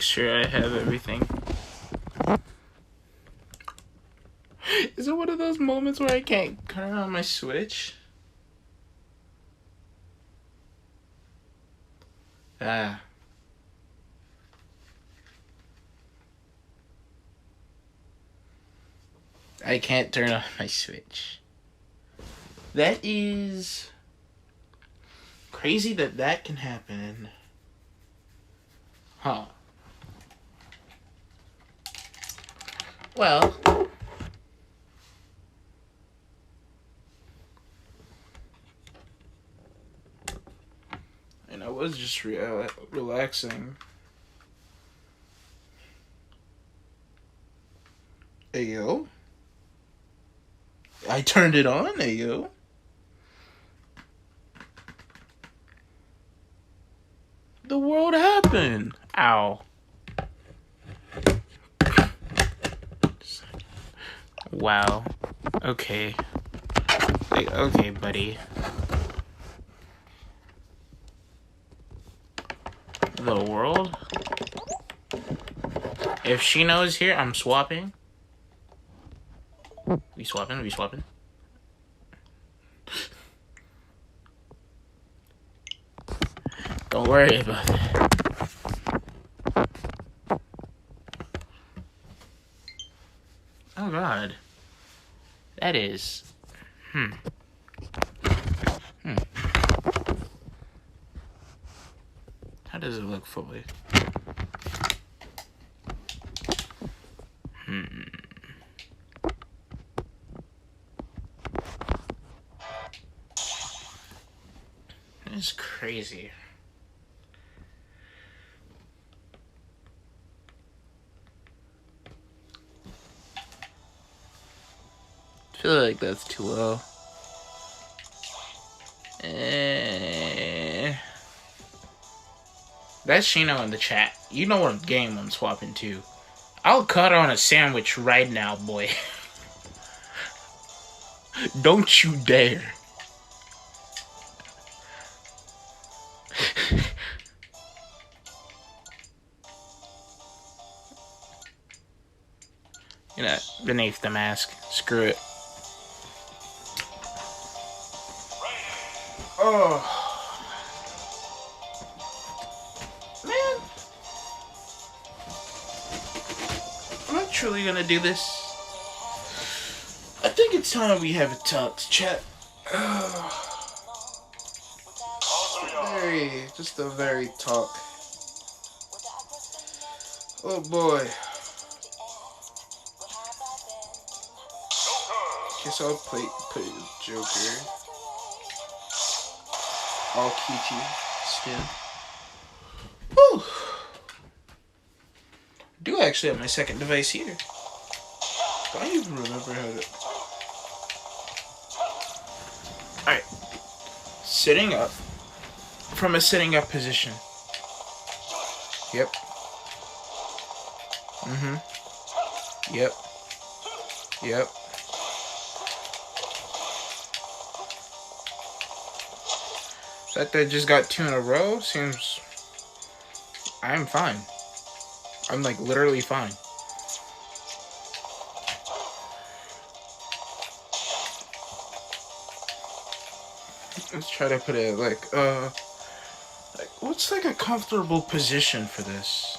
sure I have everything. Is it one of those moments where I can't turn on my Switch? Ah. I can't turn on my Switch. That is crazy that that can happen. Huh. Well. And I was just relaxing. Ayo. I turned it on, ayo. The world happened. Ow. Wow. Okay. Okay, buddy. The world? If Shino's here, I'm swapping. We swapping? We swapping? Don't worry about that. Oh god. That is... How does it look fully? It's crazy. I feel like that's too low. That's Shino in the chat. You know what game I'm swapping to. I'll cut on a sandwich right now, boy. Don't you dare. You know, beneath the mask. Screw it. Oh. Man. Am I truly gonna do this? I think it's time we have a talk to chat. Just a very talk. Oh boy. Guess I'll play Joker. All Kichi skin. Whew. Do actually have my second device here. I don't even remember how to... Alright. Sitting up. From a sitting up position. Yep. Yep. Yep. That I just got 2 in a row seems... I'm fine. I'm like literally fine. Let's try to put it like what's like a comfortable position for this?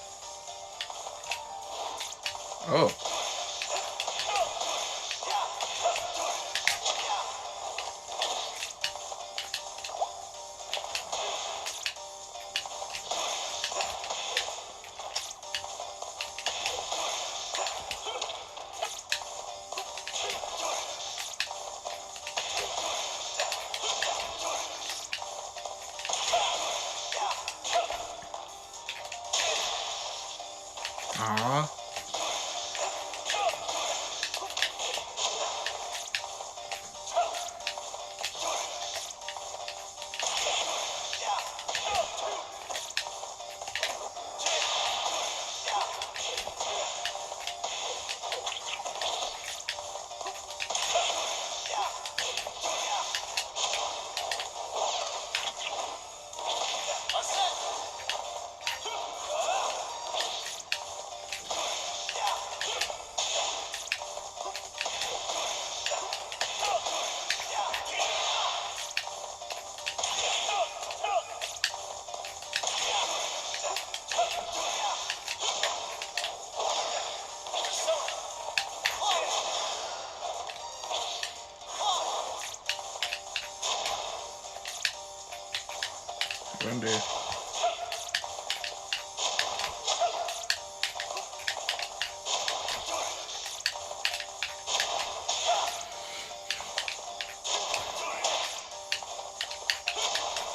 Oh. Aww.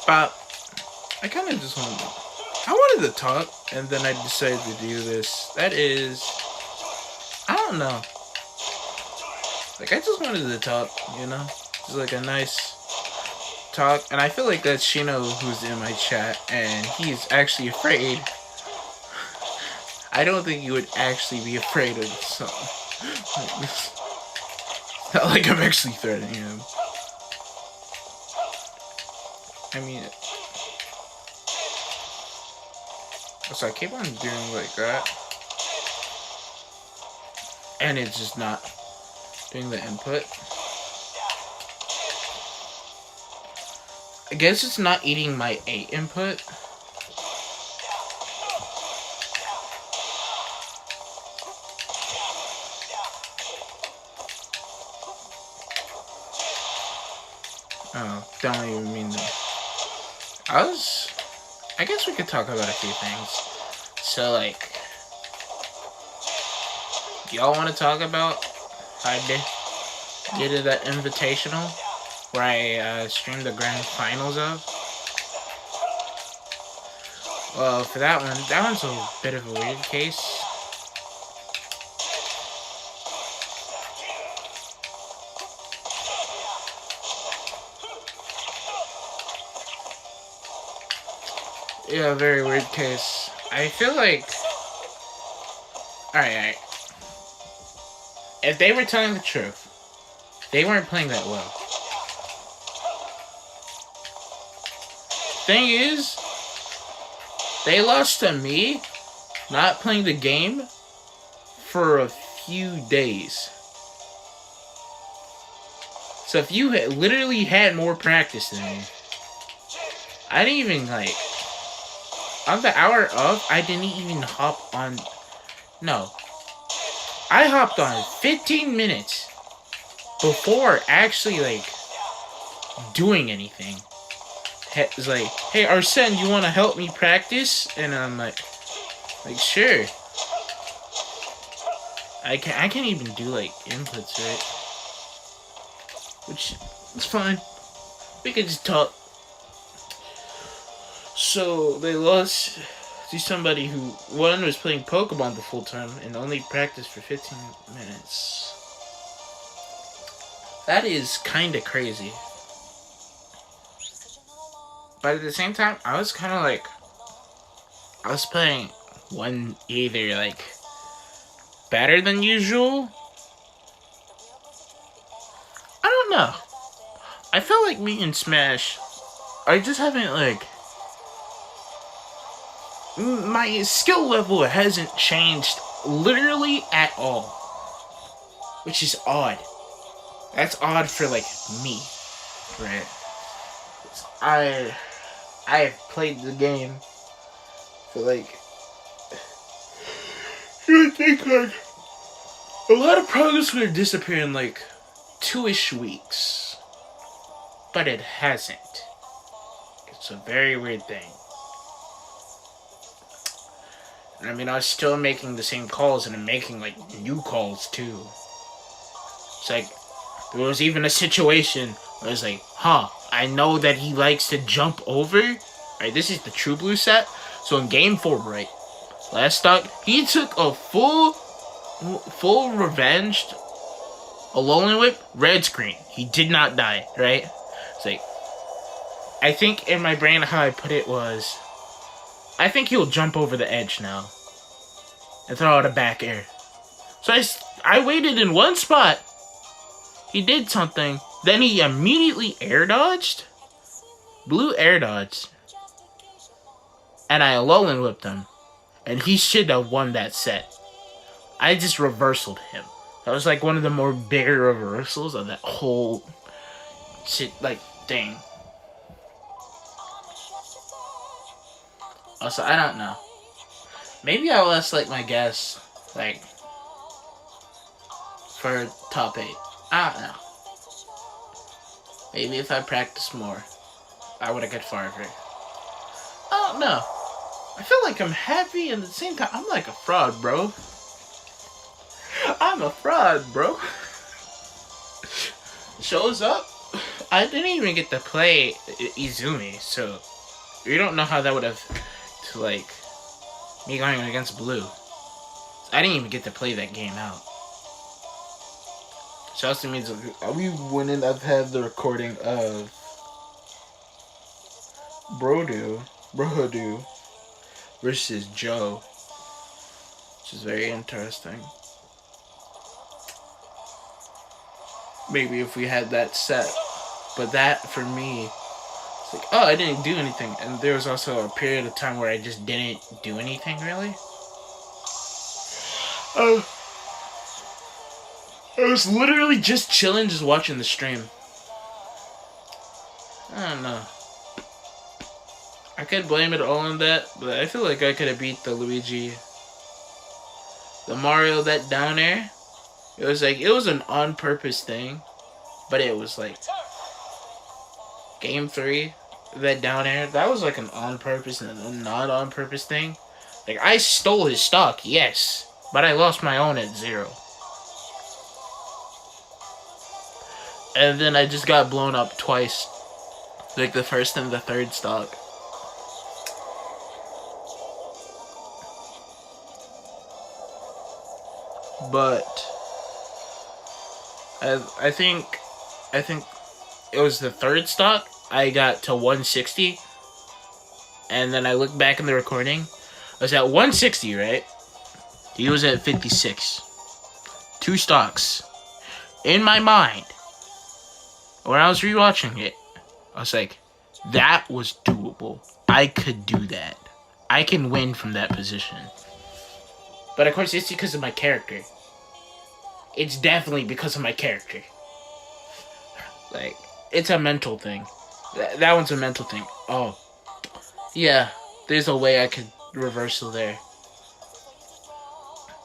But I kind of just I wanted to talk, and then I decided to do this. That is, I don't know. Like, I just wanted to talk, you know? Just like a nice talk. And I feel like that's Shino who's in my chat, and he's actually afraid. I don't think you would actually be afraid of something like this. Not like I'm actually threatening him. I mean, so I keep on doing like that, and it's just not doing the input. I guess it's not eating my A input. Oh, don't even mean that. I guess we could talk about a few things. So, like, y'all want to talk about how I did that invitational where I streamed the grand finals of? Well, for that one's a bit of a weird case. Yeah, very weird case. I feel like... Alright. If they were telling the truth, they weren't playing that well. Thing is, they lost to me not playing the game for a few days. So if you had literally had more practice than me, I didn't even, like... On the hour of, I didn't even hop on... No. I hopped on 15 minutes before actually, like, doing anything. It's like, hey, Arsene, you want to help me practice? And I'm like, sure. I can't even do, like, inputs, right? Which, it's fine. We can just talk. So, they lost to somebody who, one, was playing Pokemon the full time and only practiced for 15 minutes. That is kinda crazy. But at the same time, I was kinda like... I was playing one either, like, better than usual? I don't know. I felt like me and Smash, I just haven't, like... My skill level hasn't changed literally at all. Which is odd. That's odd for, like, me. Right? I have played the game for, like... I think, like... A lot of progress would disappear in, like, 2-ish weeks. But it hasn't. It's a very weird thing. I mean, I was still making the same calls, and I'm making, like, new calls, too. It's like, there was even a situation where I was like, I know that he likes to jump over. Alright, this is the True Blue set. So in Game 4, right, last stock, he took a full revenged Alolan Whip, red screen. He did not die, right? It's like, I think in my brain how I put it was, I think he'll jump over the edge now and throw out a back air. So I waited in one spot. He did something. Then he immediately air dodged. Blue air dodged. And I Alolan whipped him. And he should have won that set. I just reversaled him. That was like one of the more bigger reversals of that whole shit, like, thing. Also, I don't know. Maybe I'll ask, like, my guess, like, for top 8. I don't know. Maybe if I practice more, I would have got farther. I don't know. I feel like I'm happy, and at the same time, I'm like a fraud, bro. I'm a fraud, bro. Shows up, I didn't even get to play Izumi, so we don't know how that would have to like me going against Blue. I didn't even get to play that game out. So also means we wouldn't have had the recording of Brodu versus Joe, which is very interesting. Maybe if we had that set, but that for me, it's like, oh, I didn't do anything, and there was also a period of time where I just didn't do anything really. I was literally just chilling, just watching the stream. I don't know. I could blame it all on that, but I feel like I could have beat the Luigi, the Mario, that down air. It was like, it was an on-purpose thing, but it was like, Game 3, that down air, that was like an on-purpose and a not-on-purpose thing. Like, I stole his stock, yes, but I lost my own at 0. And then I just got blown up twice. Like the first and the third stock. But I think it was the third stock. I got to 160. And then I looked back in the recording. I was at 160, right? He was at 56. 2 stocks. In my mind, when I was rewatching it, I was like, that was doable. I could do that. I can win from that position. But of course, it's because of my character. It's definitely because of my character. Like, it's a mental thing. That one's a mental thing. Oh, yeah, there's a way I could reversal there.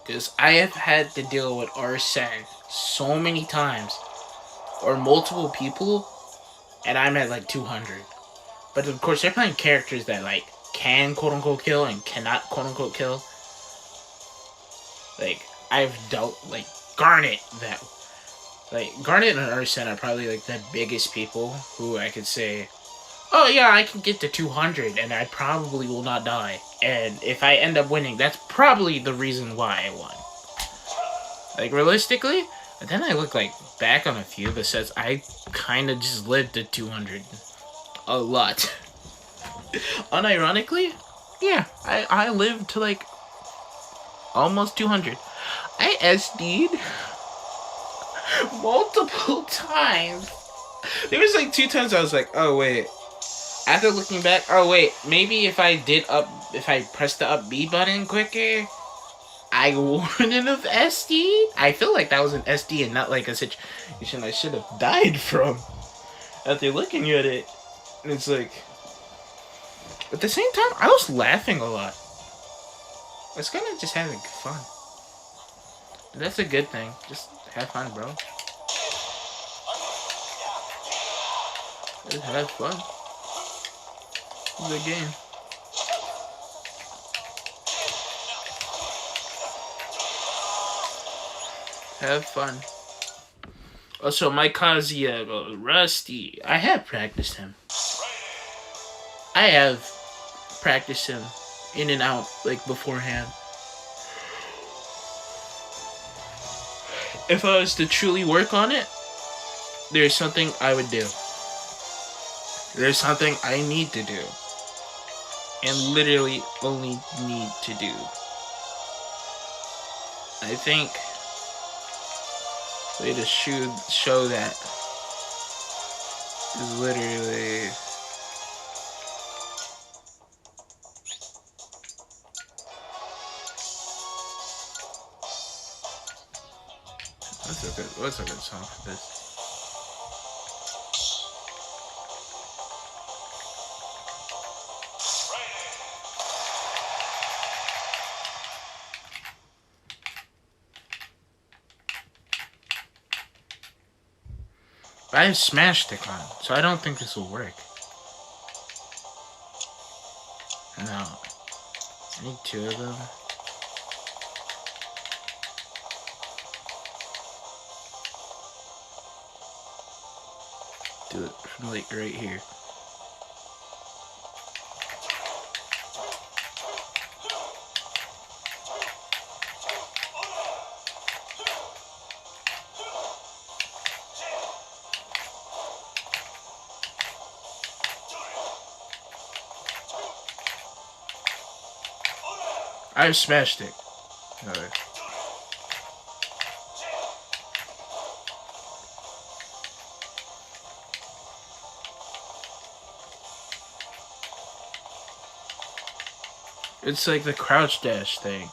Because I have had to deal with Arsene so many times. Or multiple people. And I'm at like 200. But of course, they're playing characters that like can quote unquote kill and cannot quote unquote kill. Like, I've dealt like Garnet that. Like, Garnet and Arsene are probably like the biggest people who I could say, oh yeah, I can get to 200 and I probably will not die. And if I end up winning, that's probably the reason why I won. Like, realistically, but then I look like back on a few of the sets, I kind of just lived at 200 a lot. Unironically, yeah, I lived to like almost 200. I SD'd multiple times. There was like 2 times I was like, oh wait. After looking back, oh wait, maybe if I pressed the up B button quicker, I wouldn't have SD'd. I feel like that was an SD and not like a situation I should have died from. After looking at it, and it's like, at the same time, I was laughing a lot. I was kind of just having fun. But that's a good thing. Just have fun, bro. Just have fun. It's a game. Have fun. Also, my Kazuya goes rusty. I have practiced him. I have practiced him in and out, like, beforehand. If I was to truly work on it, there's something I would do. There's something I need to do. And literally only need to do. I think the way to show that is literally what's a good song for this? I have Smash Stick on, so I don't think this will work. No. I need 2 of them. do it from like right here. I smashed it. Alright. It's like the crouch dash thing.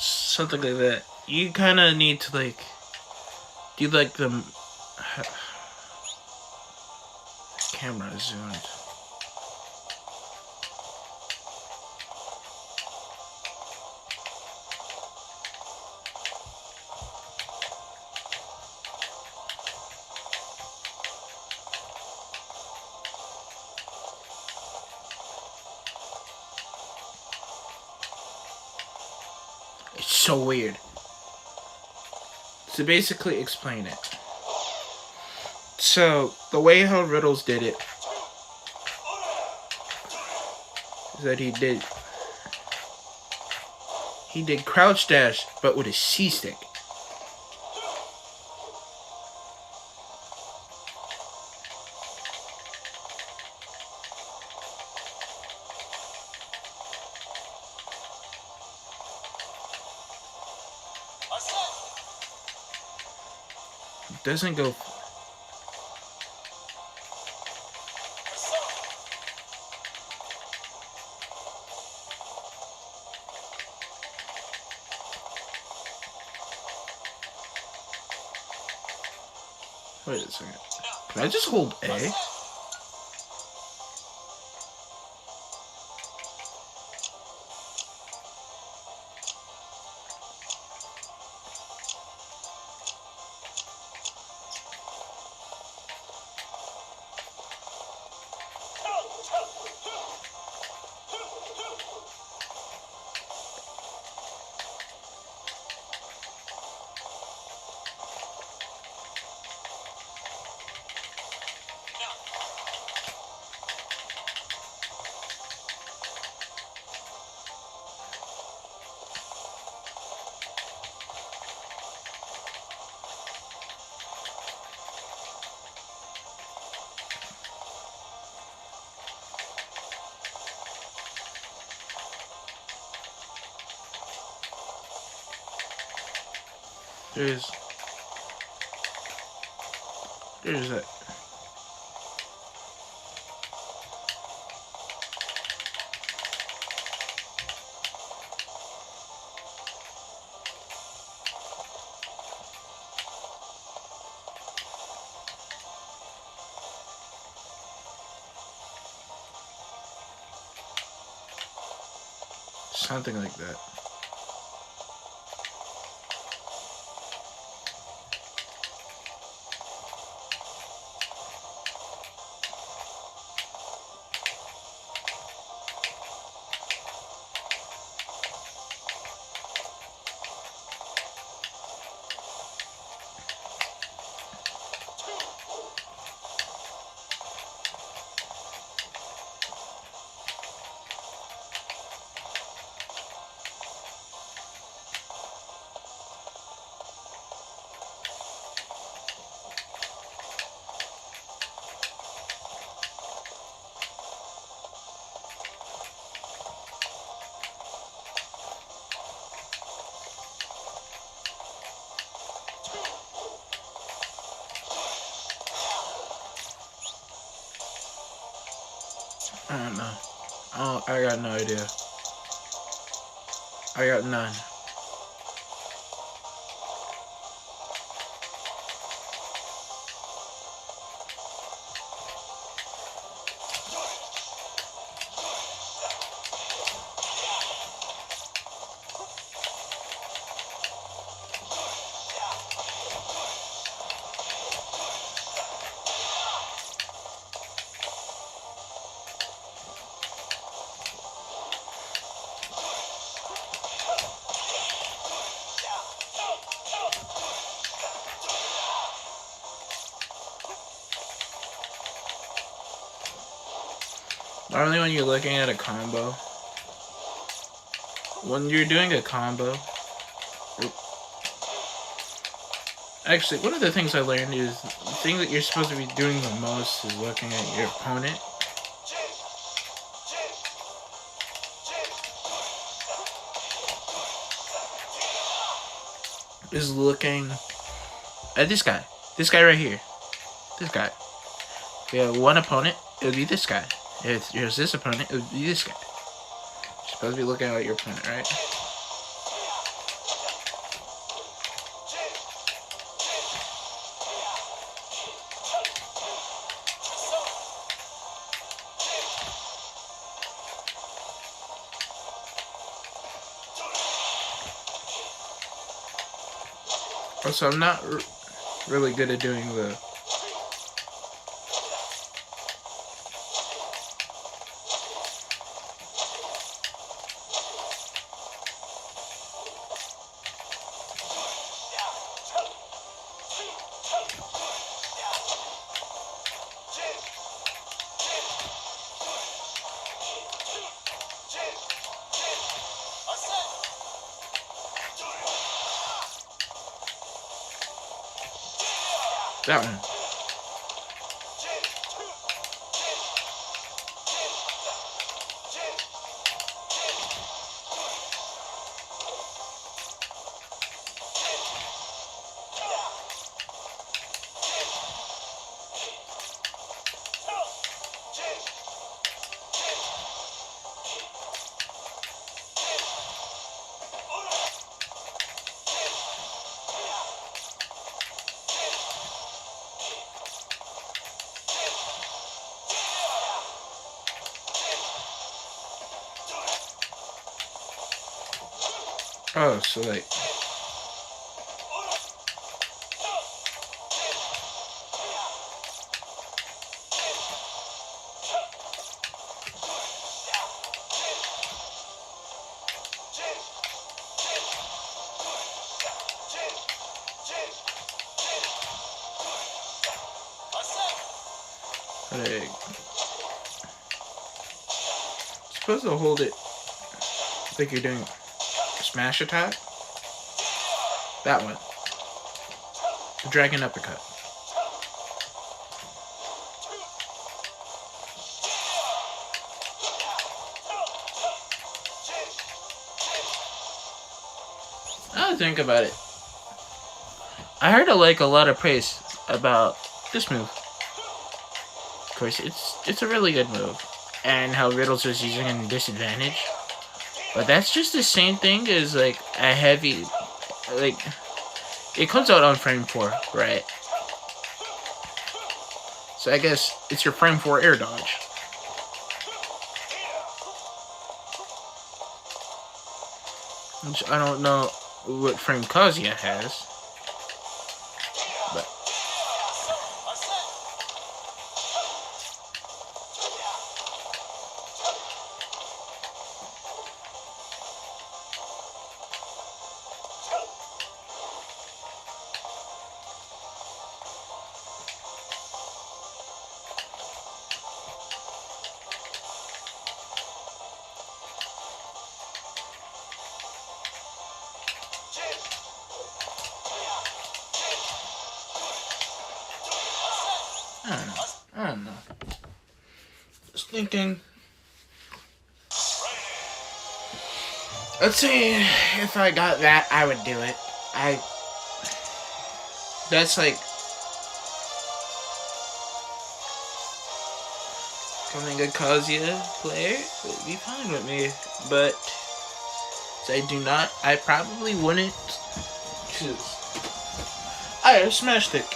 Something like that. You kind of need to like do like the camera zoomed. It's so weird. To basically explain it. So, the way how Riddles did it is that he did crouch dash, but with a C-stick. Doesn't go. Wait a second. Can I just hold A? There's that. Something like that. I don't know. Oh, I got no idea. I got none. Normally when you're looking at a combo, when you're doing a combo, actually, one of the things I learned is the thing that you're supposed to be doing the most is looking at your opponent. Is looking at this guy. This guy right here. This guy. If you have one opponent, it would be this guy. If there's this opponent, it would be this guy. You're supposed to be looking at your opponent, right? Also, I'm not really good at doing the... that one. Oh, so like... supposed to hold it like you're doing a smash attack. That one. The dragon uppercut. Now to think about it, I heard a lot of praise about this move. Of course, it's a really good move, and how Riddles was using a disadvantage. But that's just the same thing as like a heavy, like it comes out on frame 4, right? So I guess it's your frame 4 air dodge. Which I don't know what frame Kazuya has. But I don't know. Just thinking. Let's say if I got that, I would do it. That's like... becoming a Kazuya player would be fine with me, but I probably wouldn't, because I have Smash Stick,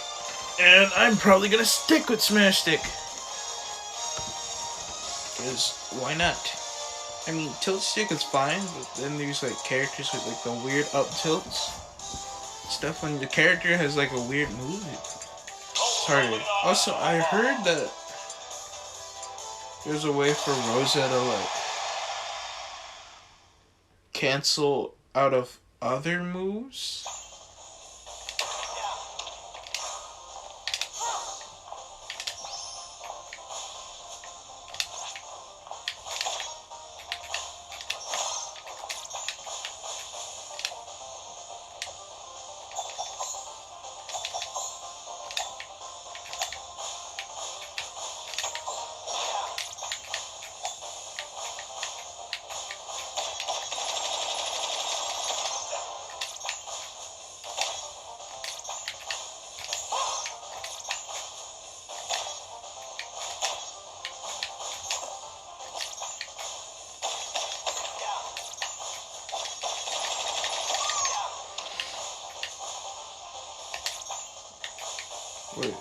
and I'm probably gonna stick with Smash Stick, because why not? I mean, tilt stick is fine, but then there's like characters with like the weird up tilts stuff. When the character has like a weird move, it's harder. Also, I heard that there's a way for Rosa to like cancel out of other moves. Wait.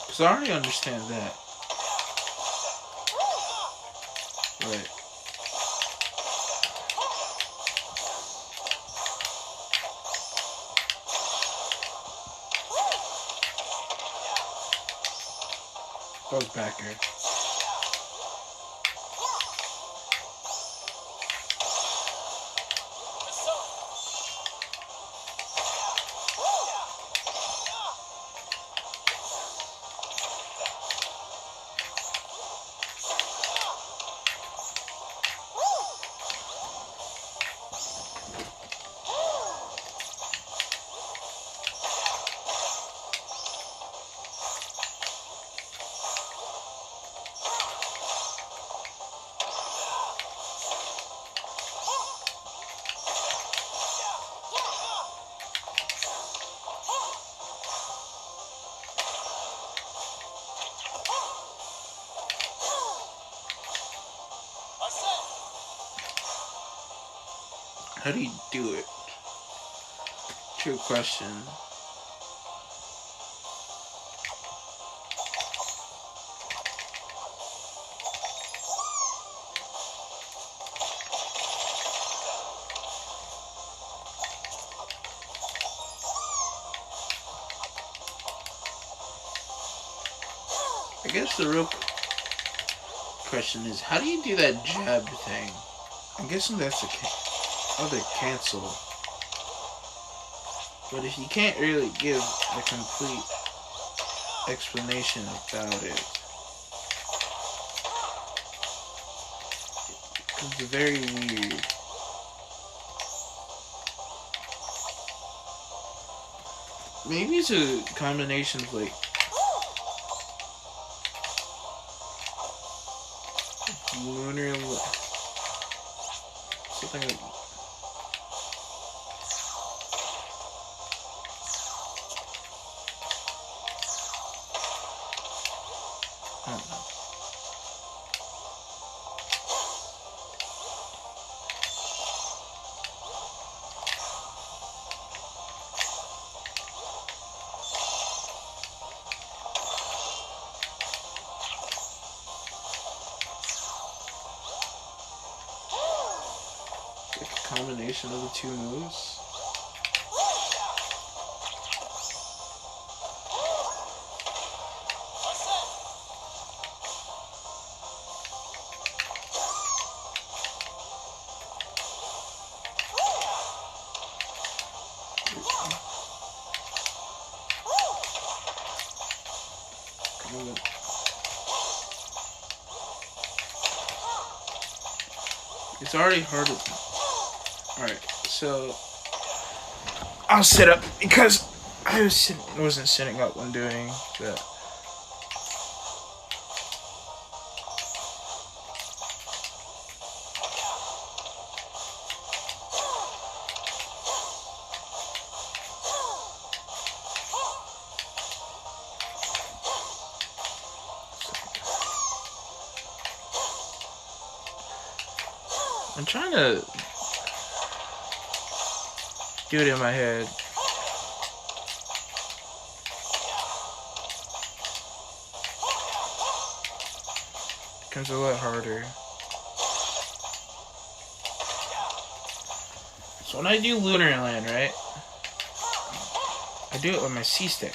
Because I already understand that. Right. Goes back here. How do you do it? True question. I guess the real question is, how do you do that jab thing? I'm guessing that's the other cancel. But if you can't really give a complete explanation about it, it's very weird. Maybe it's a combination of like lunar something like I don't know. Like a combination of the two moves. It's already hard. Alright, so I'll sit up because wasn't sitting up when doing that. I'm trying to do it in my head. It becomes a lot harder. So when I do Lunar Land, right? I do it with my C-stick.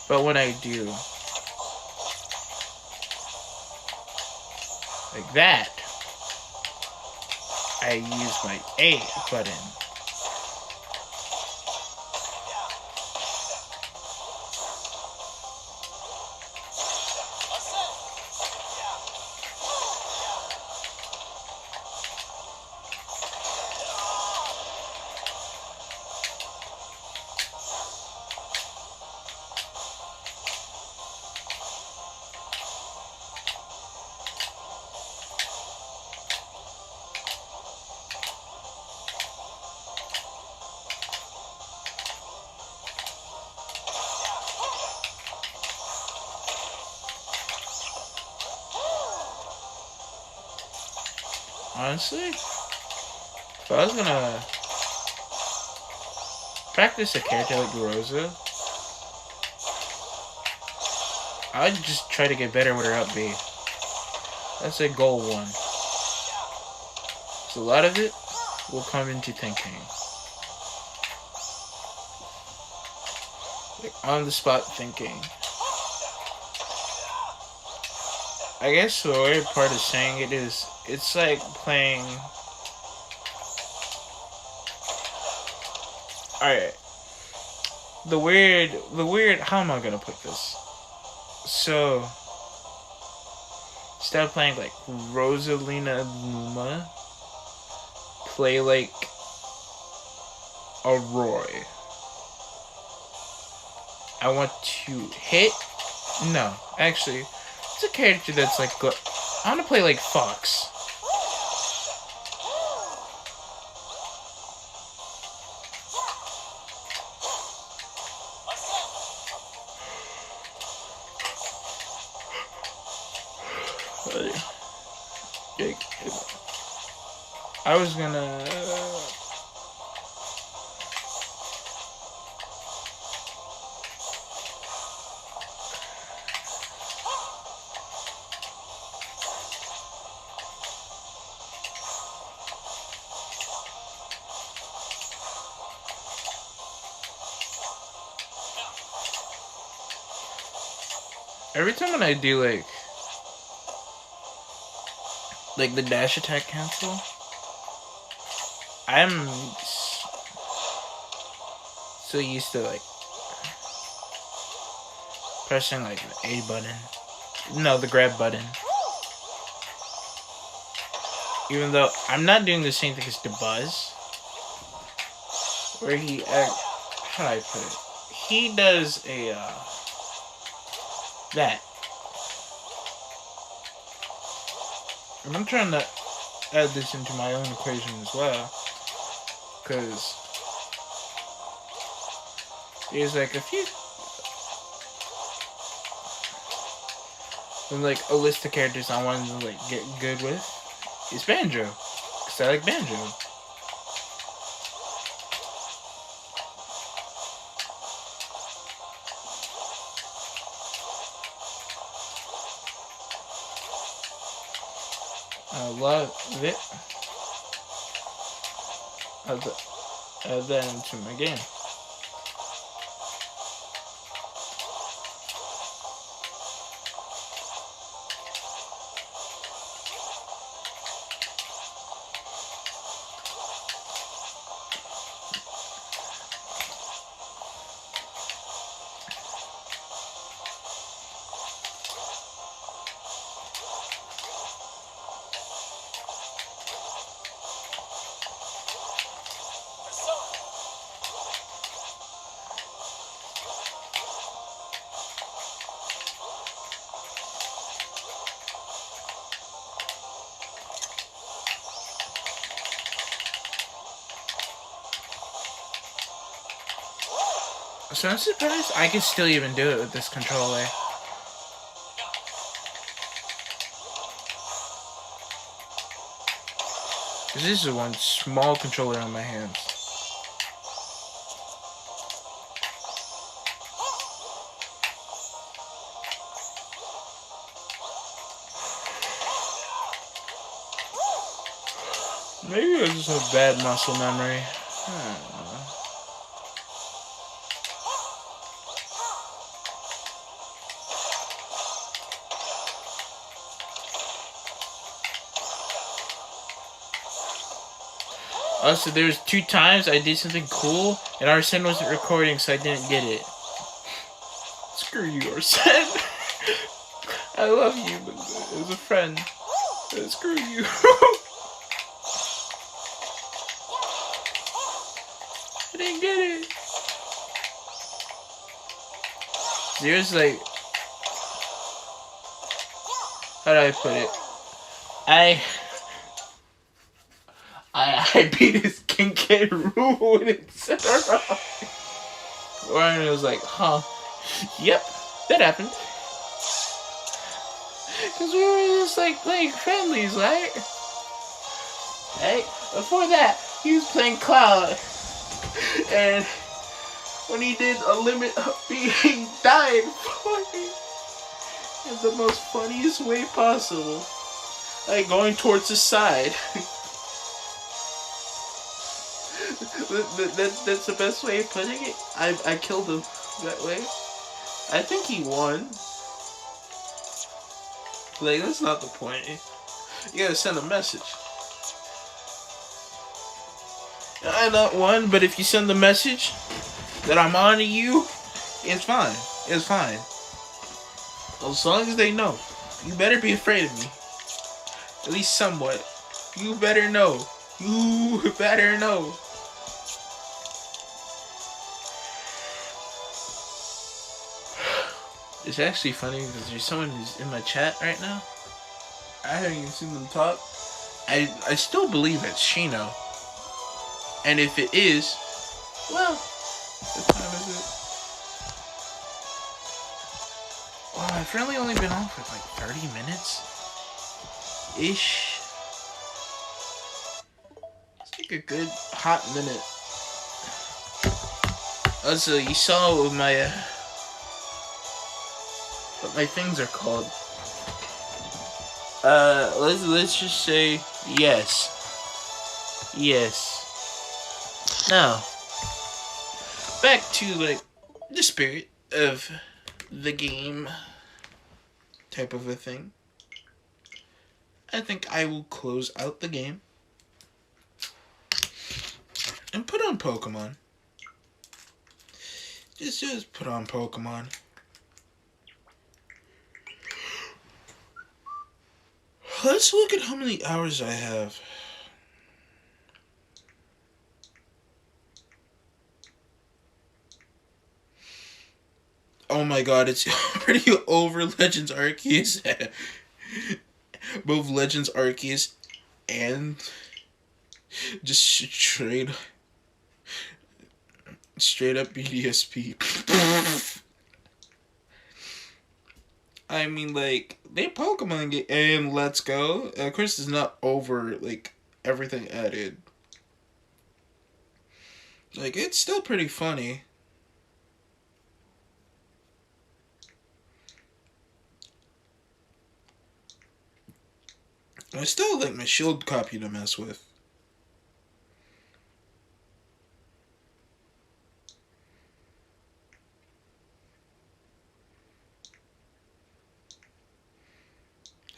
But when I do like that, I use my A button. Honestly, if I was gonna practice a character like Rosa, I'd just try to get better with her up B. That's a goal 1. So a lot of it will come into thinking. Like on the spot thinking. I guess the weird part of saying it is, it's like playing... Alright. The weird, how am I gonna put this? So, instead of playing like Rosalina Numa, play like a Roy. I want to hit? No, actually, it's a character that's like, I want to play like Fox. I was gonna... Every time when I do like the dash attack cancel, I'm so used to like pressing like the A button. No, the grab button. Even though I'm not doing the same thing as the buzz, where he how do I put it? He does a that. And I'm trying to add this into my own equation as well, because there's like a few, and like a list of characters I wanted to like get good with is Banjo, because I like Banjo. I love it. Add that into my game. So I'm surprised I can still even do it with this controller. Because this is one small controller on my hands. Maybe I just have bad muscle memory. I don't know. Also, there was 2 times I did something cool, and Arsene wasn't recording, so I didn't get it. Screw you, Arsene. I love you, but as a friend. Screw you. I didn't get it. There's like... How do I put it? I beat his King Kangaroo and it set her off. Warren was like, huh, yep, that happened. Because we were just like playing friendlies, right? Right? Before that, he was playing Cloud. And when he did a limit of being died for me in the most funniest way possible. Like going towards the side. That's the best way of putting it. I killed him that way. I think he won. Like, that's not the point. You gotta send a message. I not won, but if you send the message that I'm on to you, it's fine. It's fine. As long as they know. You better be afraid of me. At least somewhat. You better know. You better know. It's actually funny because there's someone who's in my chat right now. I haven't even seen them talk. I still believe it's Shino. And if it is, well, what time is it? Wow, I've really only been on for like 30 minutes ish. It's like a good hot minute. Also, you saw with my what my things are called. Let's just say yes. Yes. Now, back to like the spirit of the game type of a thing. I think I will close out the game and put on Pokemon. Just put on Pokemon. Let's look at how many hours I have. Oh my god, it's already over Legends Arceus. Both Legends Arceus and just straight up BDSP. I mean, like, they Pokemon game and Let's Go. Of course, it's not over, like, everything added. Like, it's still pretty funny. I still like my shield copy to mess with.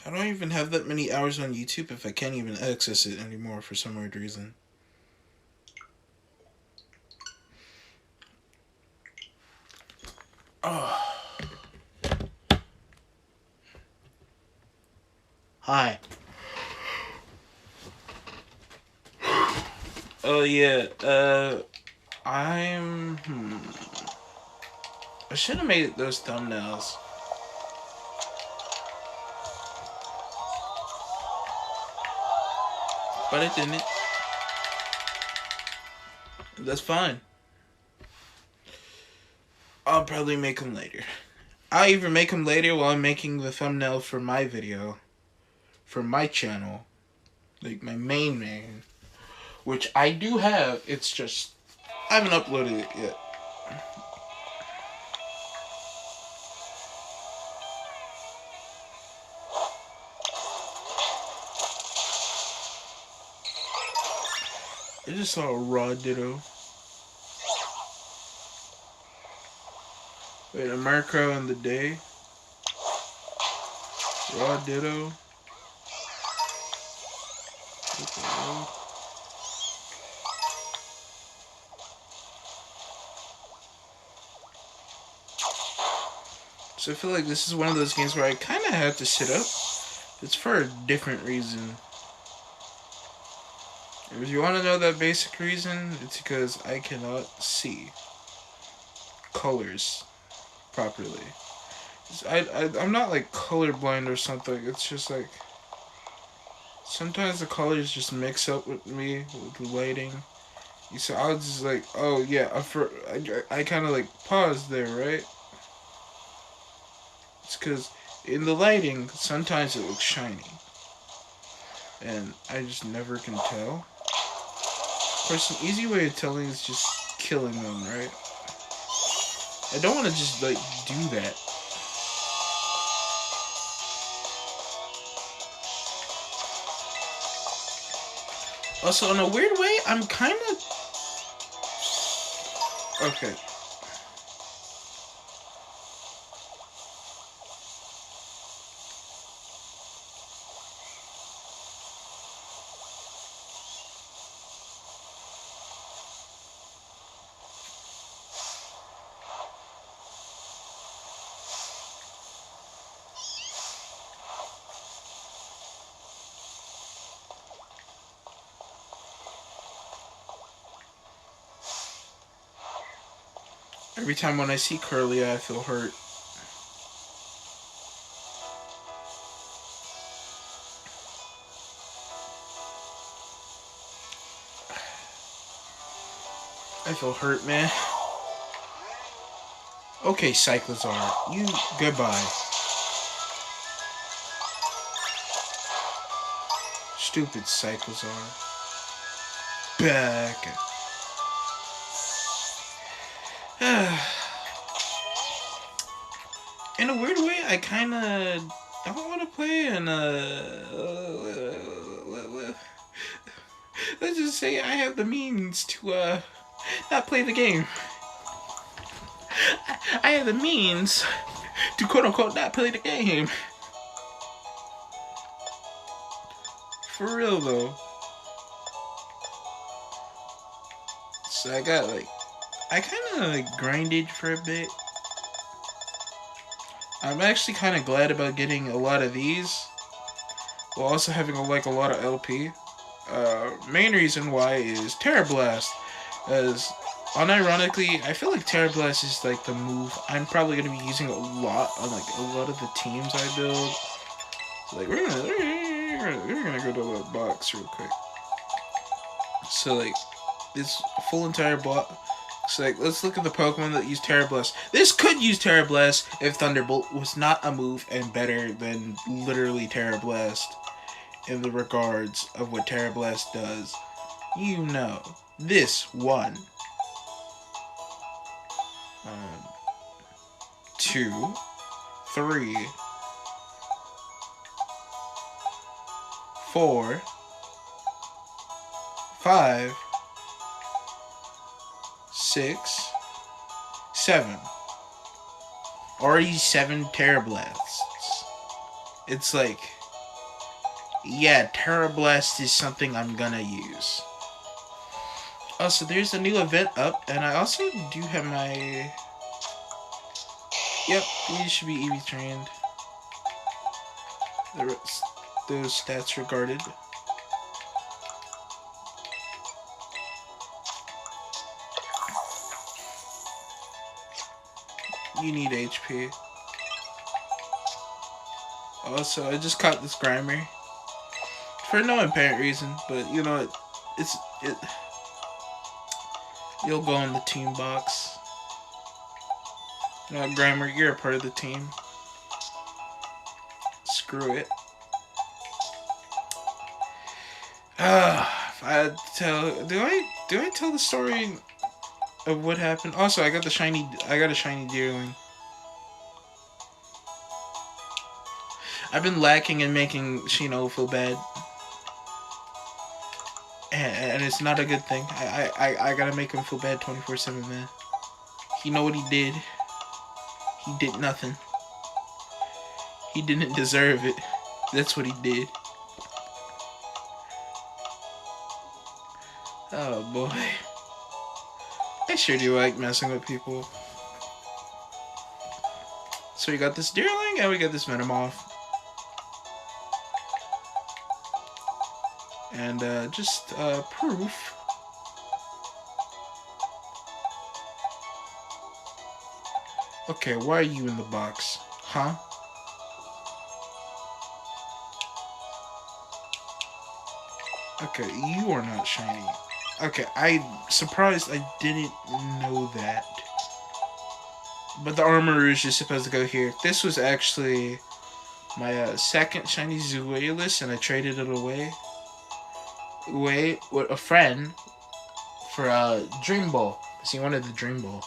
I don't even have that many hours on YouTube if I can't even access it anymore for some weird reason. Oh. Hi. Oh yeah, I should have made those thumbnails. But I didn't. That's fine. I'll probably make them later. I'll even make them later while I'm making the thumbnail for my video. For my channel. Like my main. Which I do have. It's just, I haven't uploaded it yet. I just saw a raw ditto. Wait, America on the day. Raw ditto. What the hell? So I feel like this is one of those games where I kind of have to sit up. It's for a different reason. If you want to know that basic reason, it's because I cannot see colors properly. I'm not like colorblind or something. It's just like sometimes the colors just mix up with me with the lighting. So I was just like, oh yeah, I kind of like paused there, right? It's because in the lighting, sometimes it looks shiny. And I just never can tell. Of course, an easy way of telling is just killing them, right? I don't want to just, like, do that. Also, in a weird way, I'm kind of... Okay. Every time when I see Curly, I feel hurt. I feel hurt, man. Okay, Cyclozar, you goodbye. Stupid Cyclozar. Back. In a weird way, I kind of don't want to play in let's just say I have the means to not play the game. I have the means to quote unquote not play the game. For real though. So I kind of like grinded for a bit. I'm actually kind of glad about getting a lot of these, while also having like a lot of LP. Main reason why is Terra Blast, as unironically, I feel like Terra Blast is like the move I'm probably gonna be using a lot on like a lot of the teams I build. So like we're gonna go to the box real quick. So like this full entire block. So like, let's look at the Pokemon that use Terra Blast. This could use Terra Blast if Thunderbolt was not a move and better than literally Terra Blast in the regards of what Terra Blast does. You know, this one. 2, 3, 4, 5, 6, 7. Already 7 Terra Blasts. It's like, yeah, Terra Blast is something I'm gonna use. Also, there's a new event up, and I also do have my... Yep, these should be EV trained. Those stats regarded. You need HP. Also, I just caught this Grimer. For no apparent reason, but you know, you'll go in the team box. No, Grammar, you're a part of the team. Screw it. If I had to tell, do I tell the story of what happened? Also, I got a shiny deerling. I've been lacking in making Shino feel bad. And it's not a good thing. I gotta make him feel bad 24/7, man. You know what he did? He did nothing. He didn't deserve it. That's what he did. Oh boy. I sure do like messing with people. So we got this Deerling and we got this Venomoth. And just proof. Okay, why are you in the box? Huh? Okay, you are not shiny. Okay, I'm surprised I didn't know that. But the armor is just supposed to go here. This was actually my second shiny Zuelis, and I traded it away with a friend for a Dream Ball. Because he wanted the Dream Ball.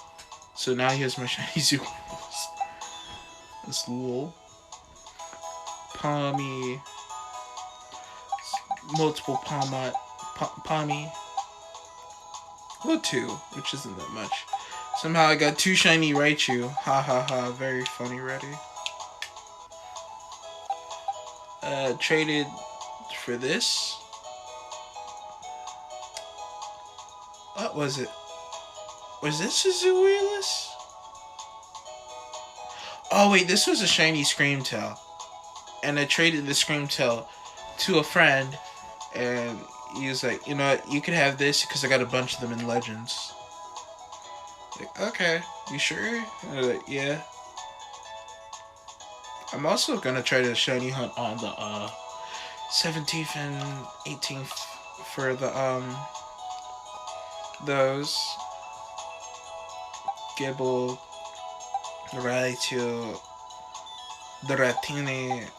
So now he has my shiny Zuelis. That's lol. Palmy. Multiple Palmy. Well, 2, which isn't that much. Somehow I got 2 shiny Raichu. Ha ha ha, very funny, Reddy. Traded for this. What was it? Was this a Zuelis? Oh wait, this was a shiny Screamtail. And I traded the Screamtail to a friend. And he was like, you know what, you can have this because I got a bunch of them in Legends. Like, okay, you sure? And I was like, yeah. I'm also gonna try to shiny hunt on the 17th and 18th for the those Gibble, Raichu, the Ratini.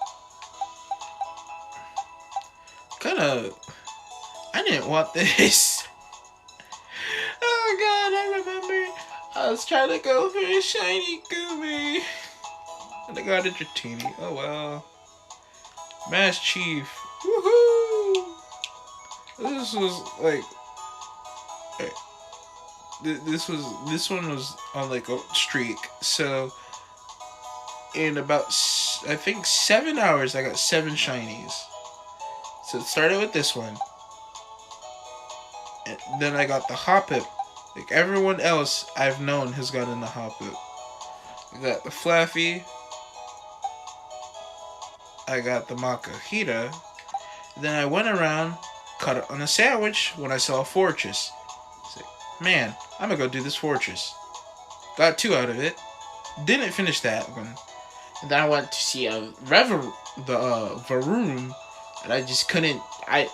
I didn't want this. Oh god, I remember I was trying to go for a shiny Goomy. And I got a Dratini. Oh well. Mass Chief. Woohoo! This was like this one was on like a streak. So in about I think 7 hours I got 7 shinies. So it started with this one. And then I got the Hoppip. Like everyone else I've known has gotten the Hoppip. I got the Flaffy. I got the Makuhita. Then I went around, cut it on a sandwich when I saw a Fortress. I was like, man, I'm gonna go do this Fortress. Got 2 out of it. Didn't finish that one. And then I went to see the Varoom. And I just couldn't, at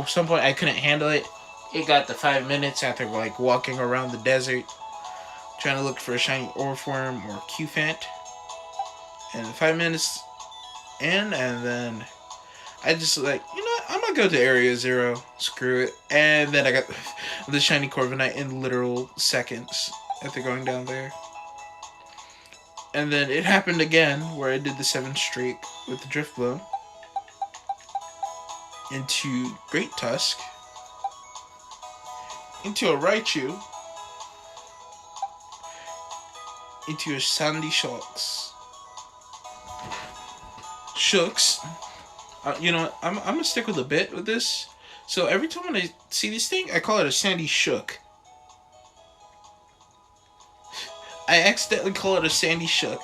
some point I couldn't handle it. It got to 5 minutes after like walking around the desert, trying to look for a shiny Orpworm or Qfant. And 5 minutes in, and then I just like, you know what, I'm gonna go to Area 0, screw it. And then I got the shiny Corviknight in literal seconds after going down there. And then it happened again, where I did the 7th streak with the Drift Blow. Into Great Tusk, into a Raichu, into a Sandy Shooks. You know what? I'm gonna stick with a bit with this. So every time when I see this thing, I call it a Sandy Shook. I accidentally call it a Sandy Shook.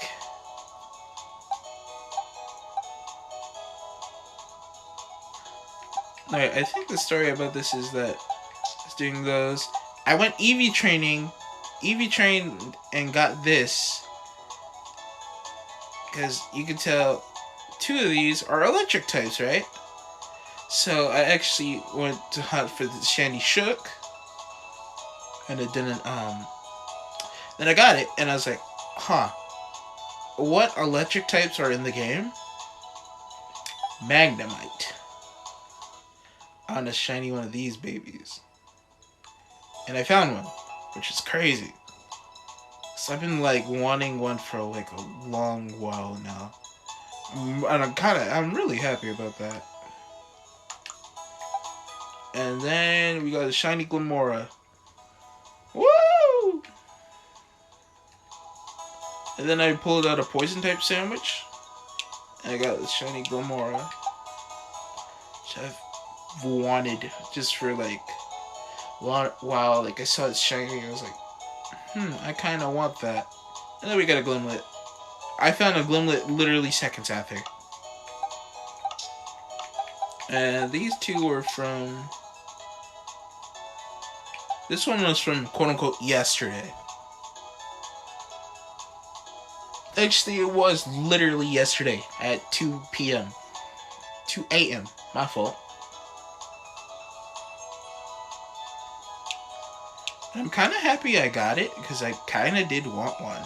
Alright, I think the story about this is that I was doing those. I went EV trained and got this. Because you can tell 2 of these are electric types, right? So I actually went to hunt for the Sandy Shook. And it didn't, then I got it, and I was like, huh, what electric types are in the game? Magnemite. On a shiny one of these babies. And I found one, which is crazy. So I've been like wanting one for like a long while now. And I'm really happy about that. And then we got a shiny Glimora. Woo! And then I pulled out a poison type sandwich. And I got the shiny Glimora. Which I've wanted just for like a while. Like I saw it shiny, I was like, I kind of want that. And then we got a Glimlet. I found a Glimlet literally seconds after. And these two were from... This one was from quote-unquote yesterday. Actually, it was literally yesterday at 2 p.m. 2 a.m. My fault. I'm kind of happy I got it because I kind of did want one.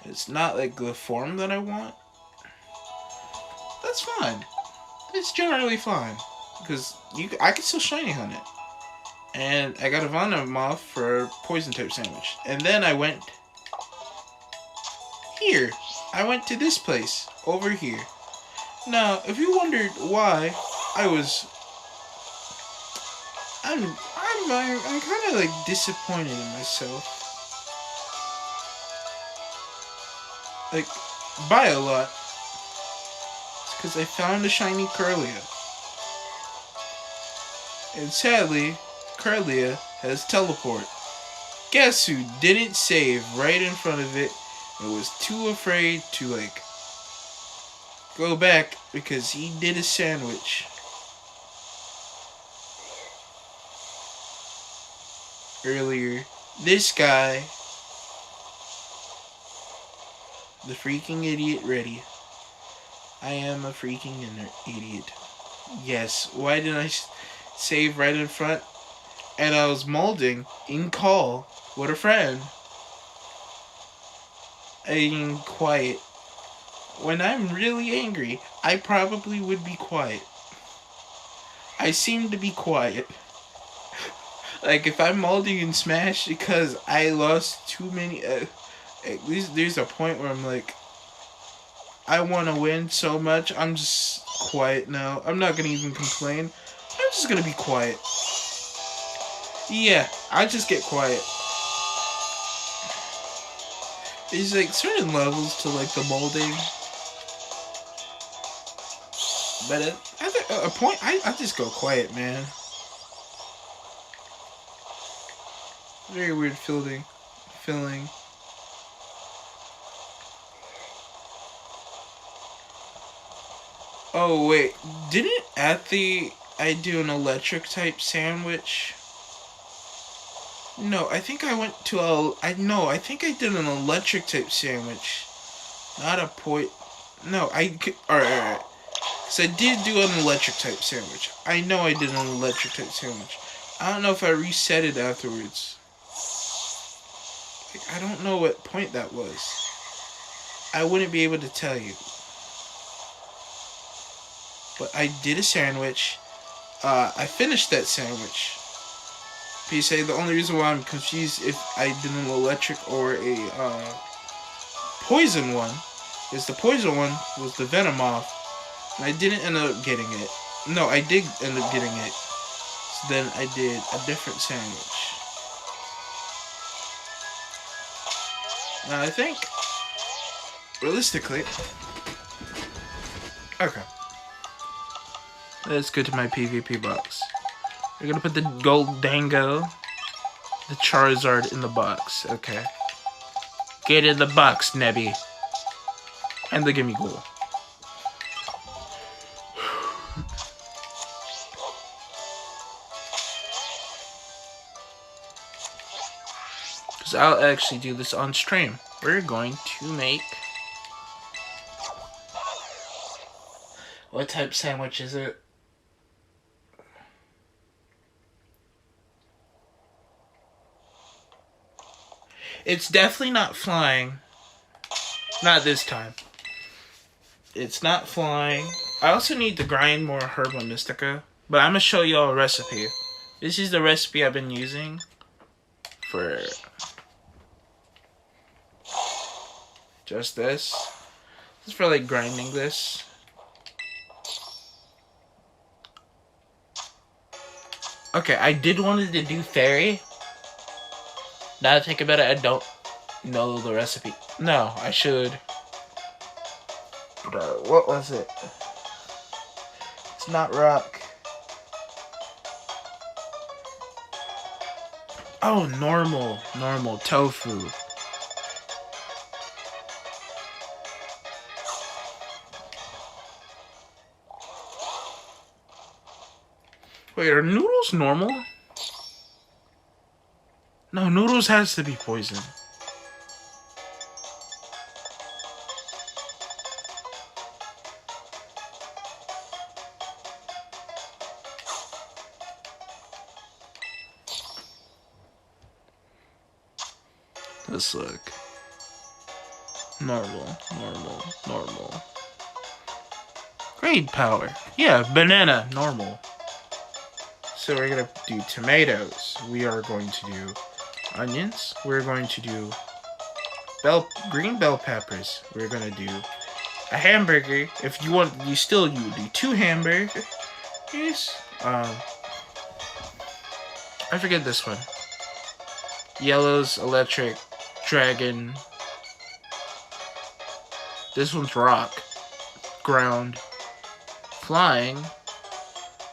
It's not like the form that I want. That's fine. It's generally fine because I can still shiny hunt it. And I got a Venomoth for a poison type sandwich. And then I went here. I went to this place over here. Now, if you wondered why I'm kind of like disappointed in myself. Like, by a lot. It's because I found a shiny Kirlia. And sadly, Kirlia has teleport. Guess who didn't save right in front of it and was too afraid to like go back because he did a sandwich earlier. This guy, the freaking idiot Reddy. I am a freaking idiot. Yes, why didn't I save right in front? And I was molding in call with a friend. I'm quiet. When I'm really angry, I probably would be quiet. I seem to be quiet. Like if I'm molding in Smash because I lost too many... at least there's a point where I'm like, I want to win so much, I'm just quiet now. I'm not going to even complain. I'm just going to be quiet. Yeah, I just get quiet. There's like certain levels to like the molding. But at a point, I just go quiet, man. Very weird feeling. Oh wait, didn't I do an electric type sandwich? No, I think I went to I think I did an electric type sandwich. Not a alright. So I did do an electric type sandwich. I know I did an electric type sandwich. I don't know if I reset it afterwards. Like, I don't know what point that was. I wouldn't be able to tell you. But I did a sandwich. I finished that sandwich. PSA, the only reason why I'm confused if I did an electric or a poison one is the poison one was the Venomoth. And I didn't end up getting it. No, I did end up getting it. So then I did a different sandwich. Now I think, realistically, okay. Let's go to my PvP box. We're gonna put the Gold Dango, the Charizard in the box. Okay. Get in the box, Nebby. And the Gimme Ghoul. Because I'll actually do this on stream. We're going to make... What type sandwich is it? It's definitely not flying. Not this time. It's not flying. I also need to grind more Herba Mystica. But I'm going to show you all a recipe. This is the recipe I've been using for just this. This is for like grinding this. Okay, I did wanted to do fairy. Now that I think about it, I don't know the recipe. No, I should. But, what was it? It's not rock. Oh, normal tofu. Wait, are noodles normal? No, noodles has to be poison. Let's look. Normal. Great power. Yeah, banana, normal. So we're gonna do tomatoes. We are going to do onions. We're going to do green bell peppers. We're gonna do a hamburger. If you want, you would do 2 hamburgers. I forget this one. Yellow's electric dragon. This one's rock, ground, flying,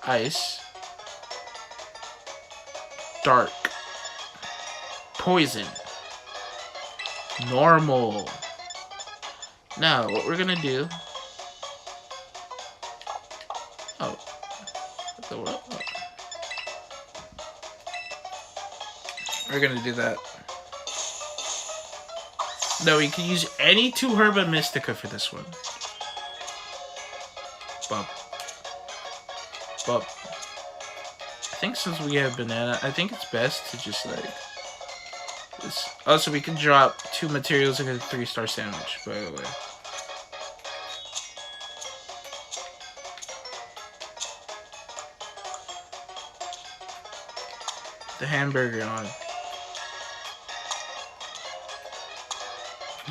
ice, dark, poison, normal. Now, what we're gonna do... Oh. We're gonna do that. No, we can use any 2 Herba Mystica for this one. Bump. I think since we have banana, I think it's best to just like this. Also, we can drop 2 materials and get a 3-star sandwich, by the way. The hamburger on.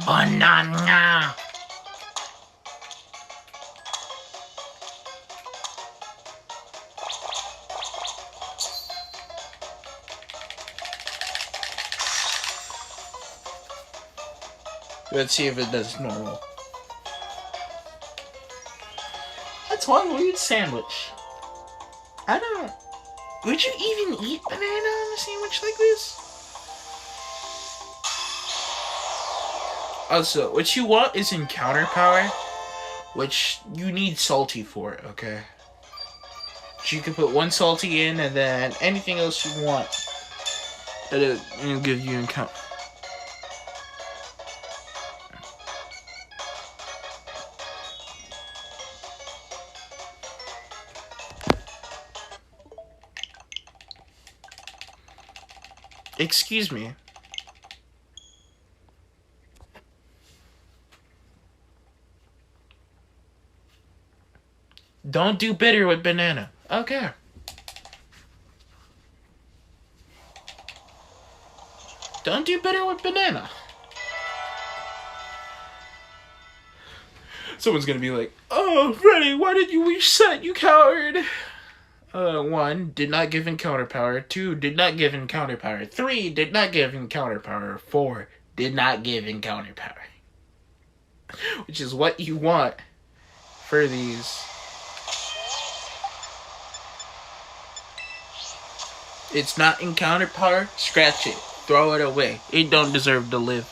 Banana! Let's see if it does normal. That's one weird sandwich. I don't... Would you even eat banana on a sandwich like this? Also, what you want is encounter power, which you need salty for, okay? So you can put 1 salty in, and then anything else you want, it'll give you encounter. Excuse me. Don't do bitter with banana. Okay. Don't do bitter with banana. Someone's gonna be like, "Oh, Reddy, why did you reset, you coward?" 1, did not give encounter power. 2, did not give encounter power. 3, did not give encounter power. 4, did not give encounter power. Which is what you want for these. It's not encounter power, scratch it. Throw it away. It don't deserve to live.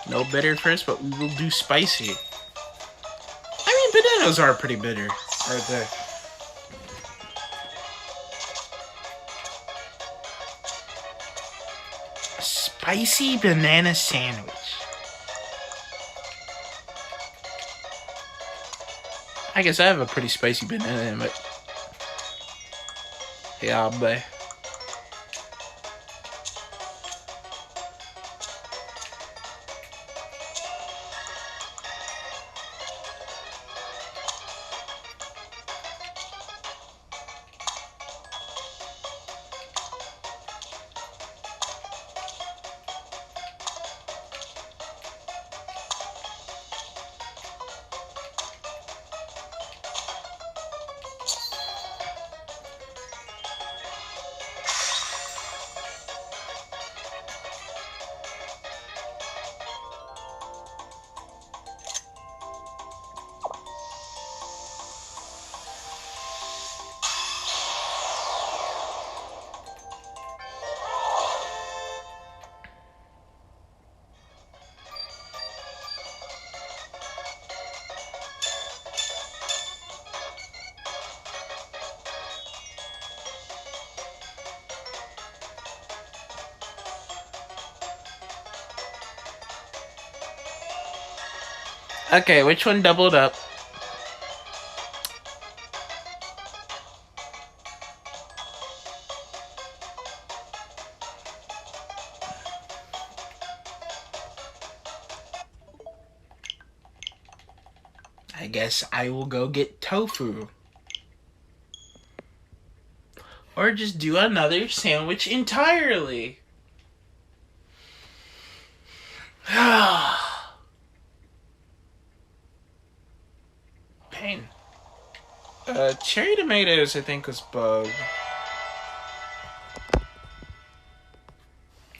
No bitter first, but we will do spicy. I mean, bananas are pretty bitter, aren't they? spicy banana sandwich. I guess I have a pretty spicy banana in it. Yeah, but okay, which one doubled up? I guess I will go get tofu. Or just do another sandwich entirely. Pain. Cherry tomatoes, I think, was bug.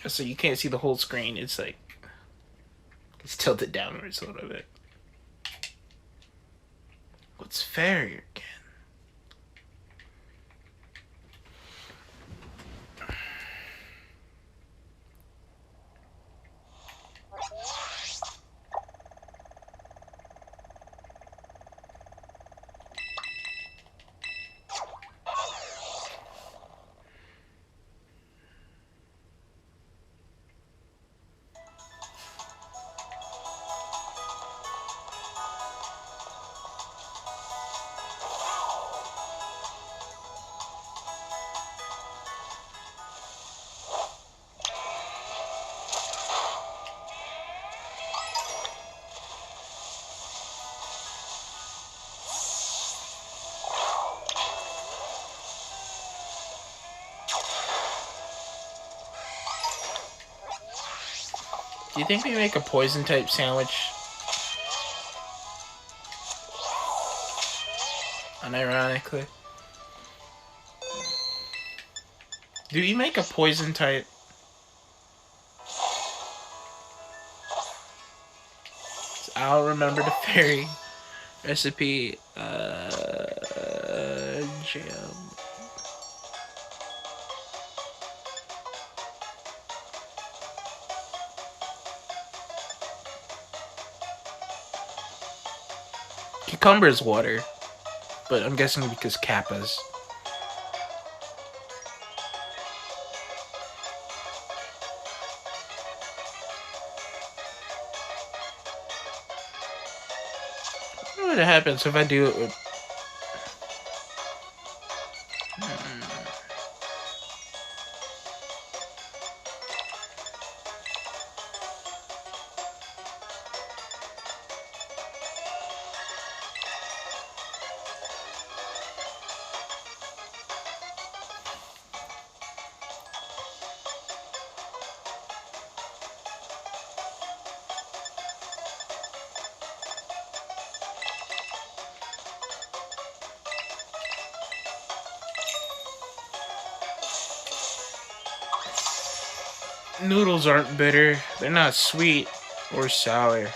So you can't see the whole screen. It's like it's tilted downwards a little bit. What's fairy again? Do you think we make a poison type sandwich? Unironically. Do you make a poison type? I'll remember the fairy recipe. Jam. Cucumber is water, but I'm guessing because Kappa's. What happens if I do it with... Noodles aren't bitter. They're not sweet or sour.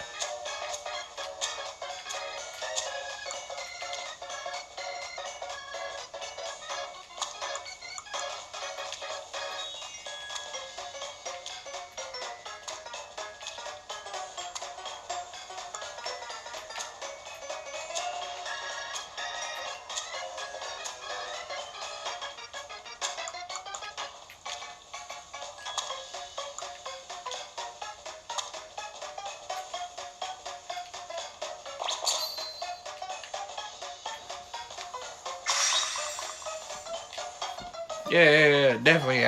Yeah, definitely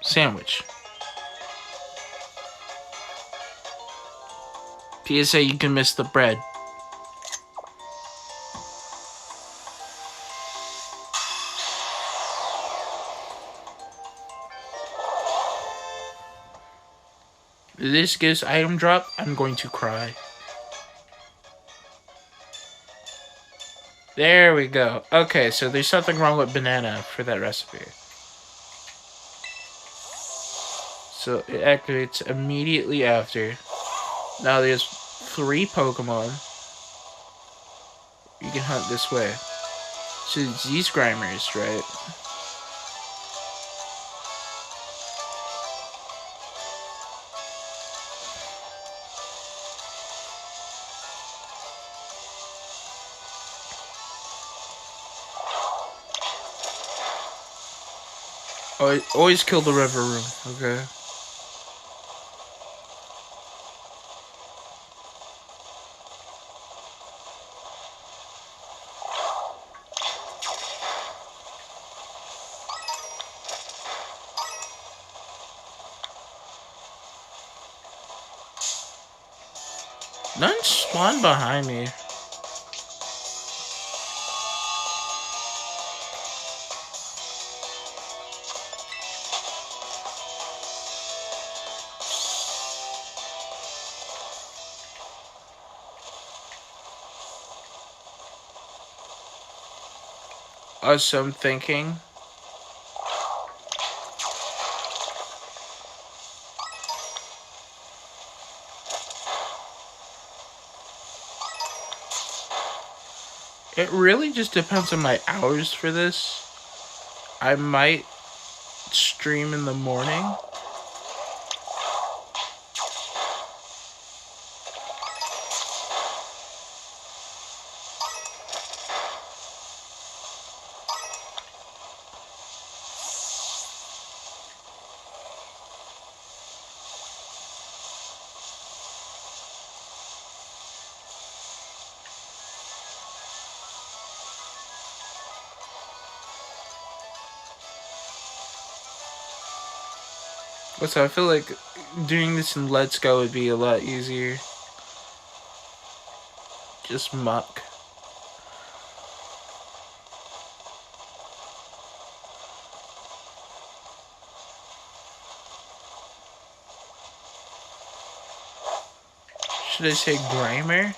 sandwich. PSA, you can miss the bread. If this gives item drop, I'm going to cry. There we go. Okay, so there's something wrong with banana for that recipe. So it activates immediately after. Now there's 3 Pokemon. You can hunt this way. So it's these Grimers, right? Always kill the river room, okay? None spawned behind me. Also, I'm thinking. It really just depends on my hours for this. I might stream in the morning. So I feel like doing this in Let's Go would be a lot easier. Just muck. Should I say Grimer?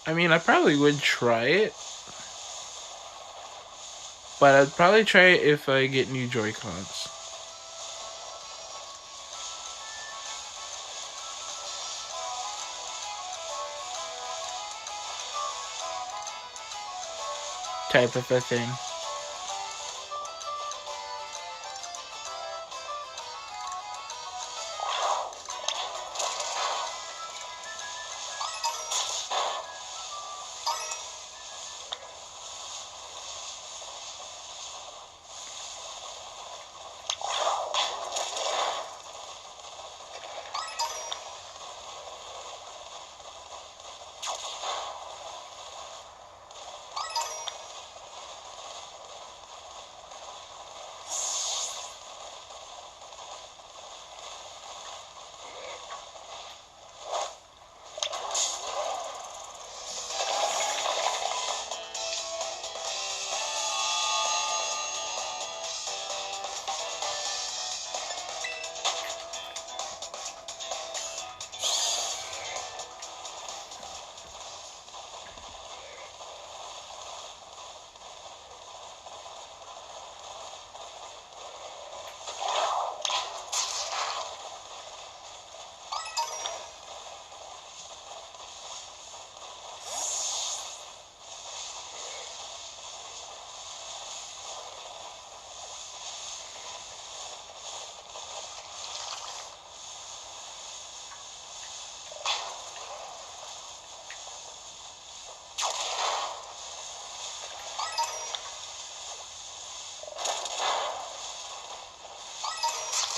I mean, I probably would try it. But I'd probably try it if I get new Joy-Cons. Type of a thing.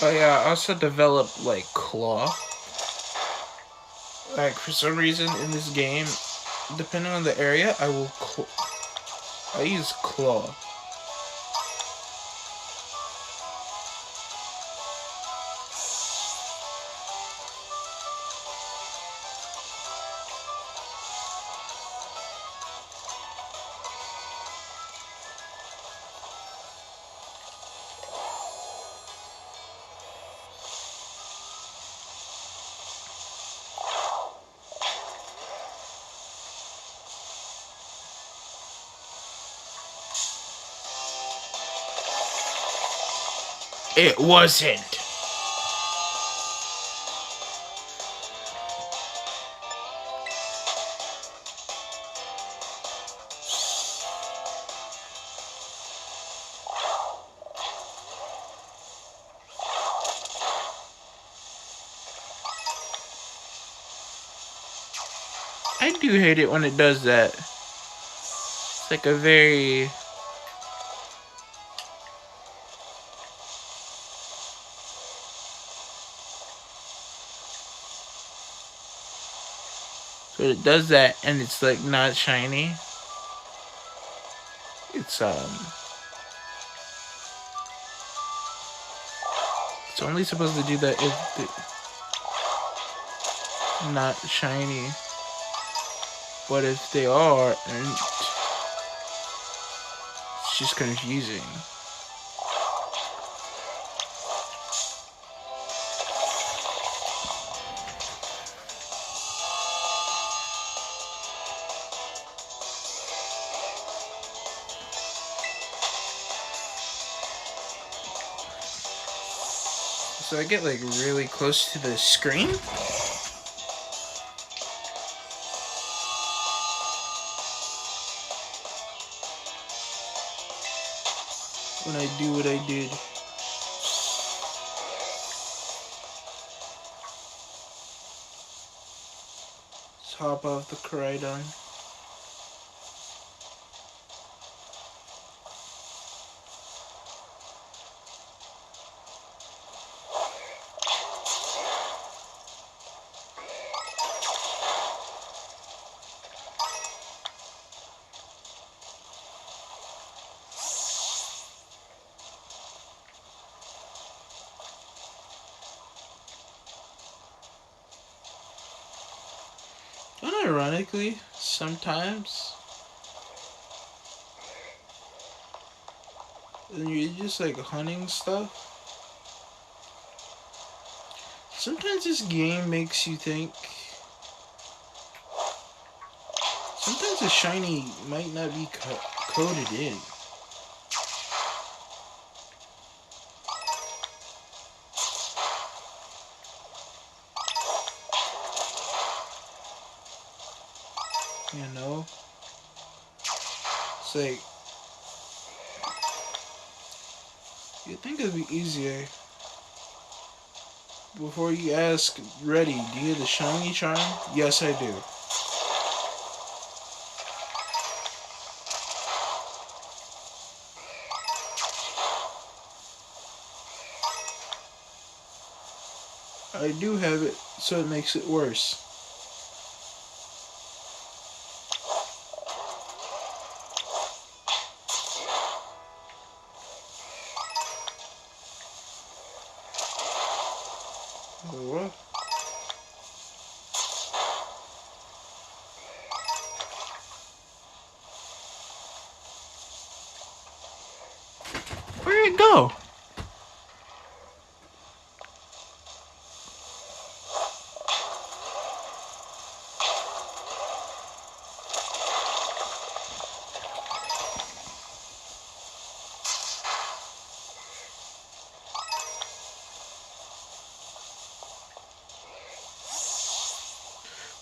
Oh yeah, I also developed like claw. Like for some reason in this game, depending on the area, I use claw. It wasn't. I do hate it when it does that. It's like a very... So it does that and it's like not shiny. It's it's only supposed to do that if it's not shiny. But if they are, and it's just confusing. So I get like really close to the screen. When I do what I did. Let's hop off the Koraidon. Unironically, sometimes when you're just like hunting stuff, sometimes this game makes you think sometimes a shiny might not be coded in. You know? It's like, you'd think it'd be easier. Before you ask, Reddy, do you have the shiny charm? Yes, I do. I do have it, so it makes it worse. What? Where'd it go?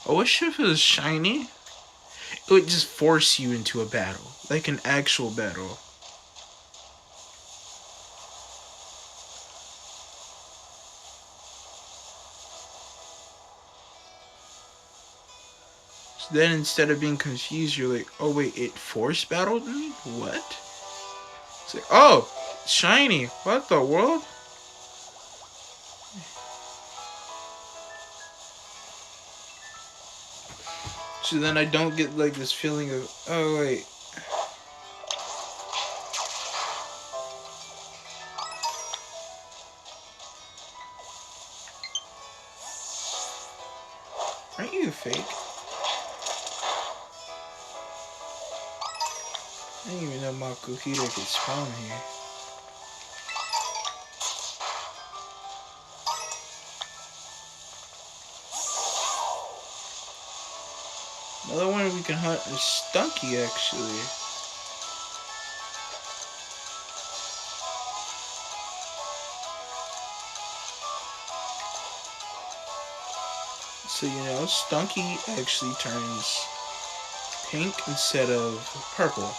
I wish if it was shiny, it would just force you into a battle. Like an actual battle. So then instead of being confused, you're like, oh wait, it force battled me? What? It's like, oh, shiny. What the world? So then I don't get like this feeling of, oh wait. Aren't you fake? I didn't even know Makuhita could spawn here. Another one we can hunt is Stunky, actually. So, you know, Stunky actually turns pink instead of purple.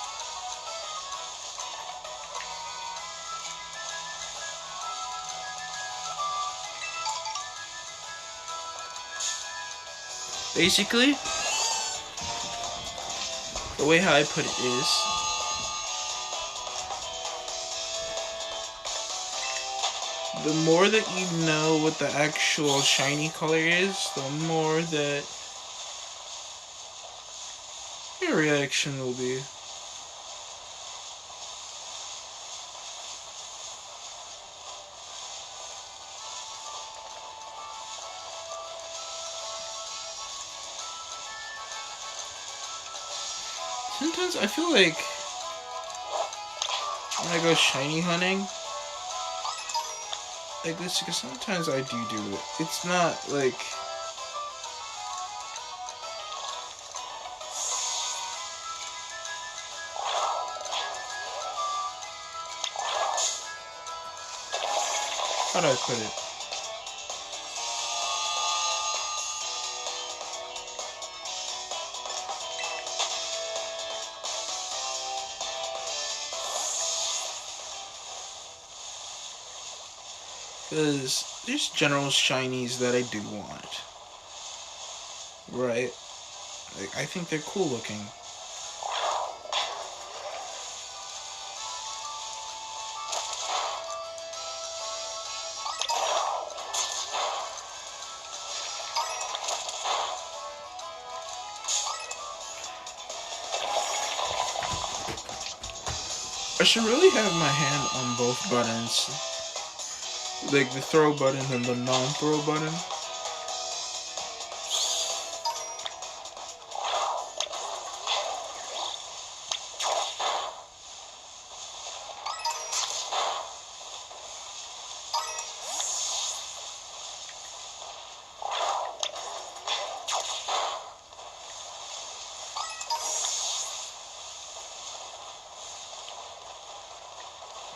Basically, the way how I put it is, the more that you know what the actual shiny color is, the more that your reaction will be. Sometimes I feel like when I go shiny hunting, like this, because sometimes I do it. It's not like, how do I put it? Because there's general shinies that I do want. Right? Like, I think they're cool looking. I should really have my hand on both buttons. Like the throw button and the non-throw button.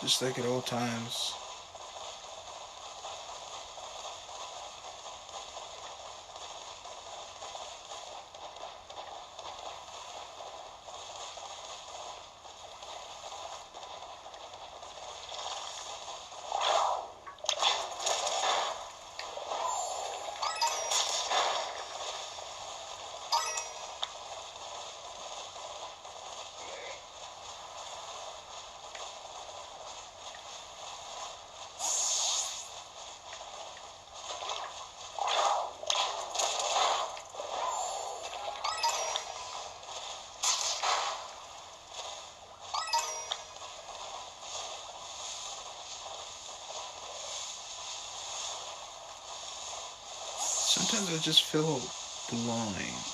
Just like at all times. Sometimes I just feel blind.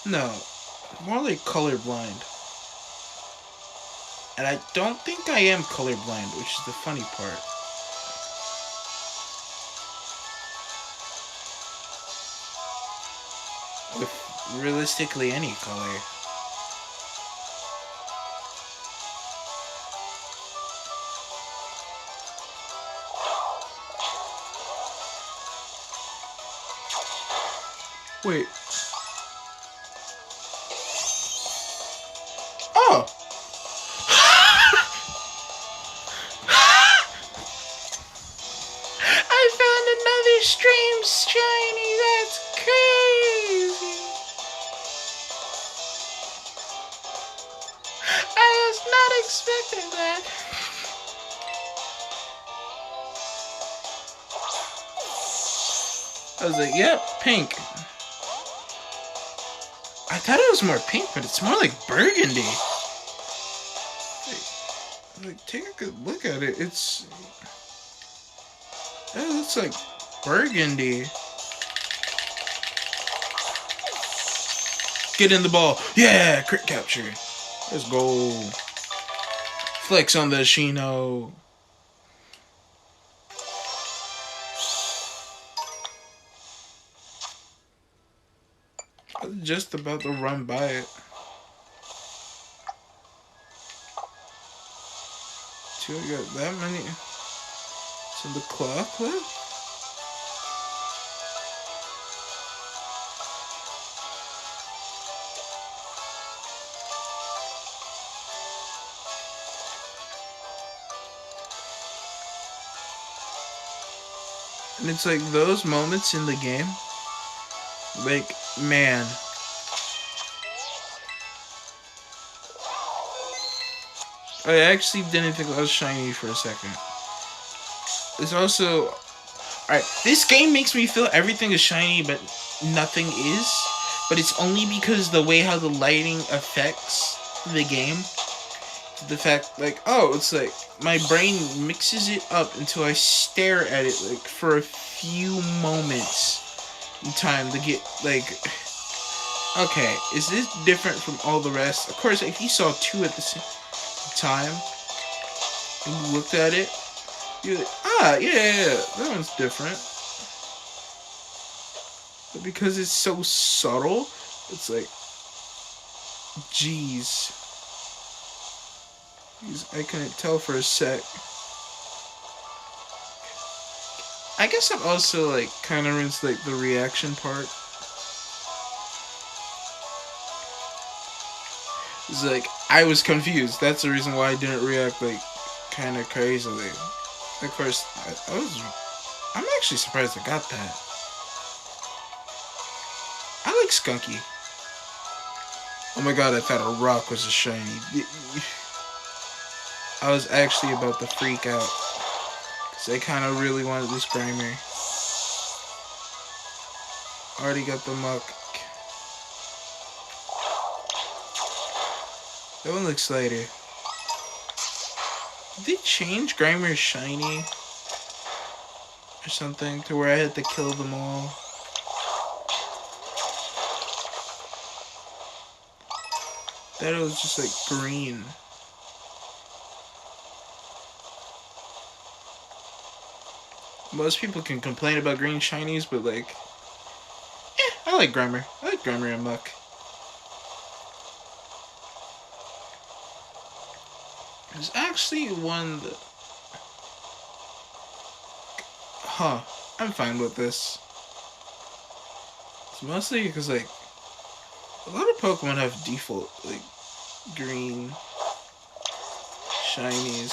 No, more like colorblind. And I don't think I am colorblind, which is the funny part. With realistically any color. Wait. Oh! I found another stream shiny. That's crazy. I was not expecting that. I was like, yep, pink. I thought it was more pink, but it's more like burgundy. Like, take a good look at it. It looks like burgundy. Get in the ball. Yeah, crit capture. Let's go. Flex on the Shino. I was just about to run by it. I got that many. It's in the clock left. And it's like those moments in the game. Like, man. I actually didn't think I was shiny for a second. It's also... Alright, this game makes me feel everything is shiny, but nothing is. But it's only because the way how the lighting affects the game. The fact, like, oh, it's like, my brain mixes it up until I stare at it, like, for a few moments in time to get, like... Okay, is this different from all the rest? Of course, if you saw two at the same time, and you looked at it, you're like, yeah, that one's different. But because it's so subtle, it's like, jeez. I couldn't tell for a sec. I guess I'm also, like, kind of into, like, the reaction part. It's like, I was confused. That's the reason why I didn't react, like, kind of crazily. Of course, I'm actually surprised I got that. I like Skunky. Oh my god, I thought a rock was a shiny. I was actually about to freak out. Because I kind of really wanted this Grimer. Already got the Muck. That one looks lighter. Did they change Grimer shiny? Or something to where I had to kill them all? That it was just like green. Most people can complain about green shinies, but like, I like Grimer. I like Grimer and Muck. There's actually one that... I'm fine with this. It's mostly because, like, a lot of Pokemon have default, like, green shinies,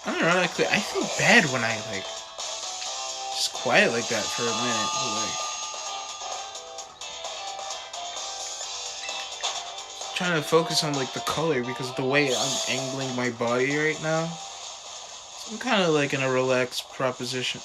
Unironically, I feel bad when I, like, just quiet like that for a minute, like, trying to focus on, like, the color, because of the way I'm angling my body right now, so I'm kind of, like, in a relaxed position.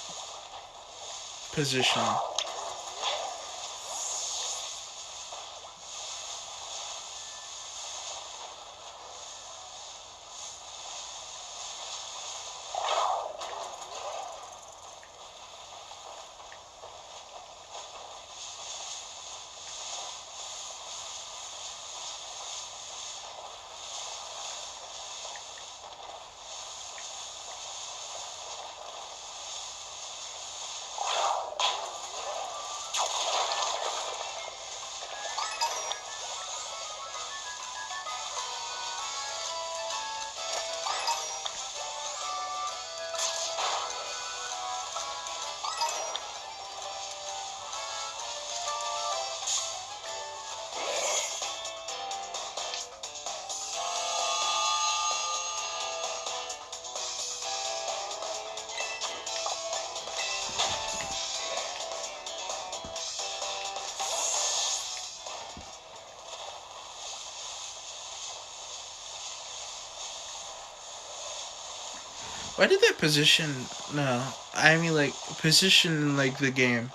Why did that position? No, I mean like position in like the game.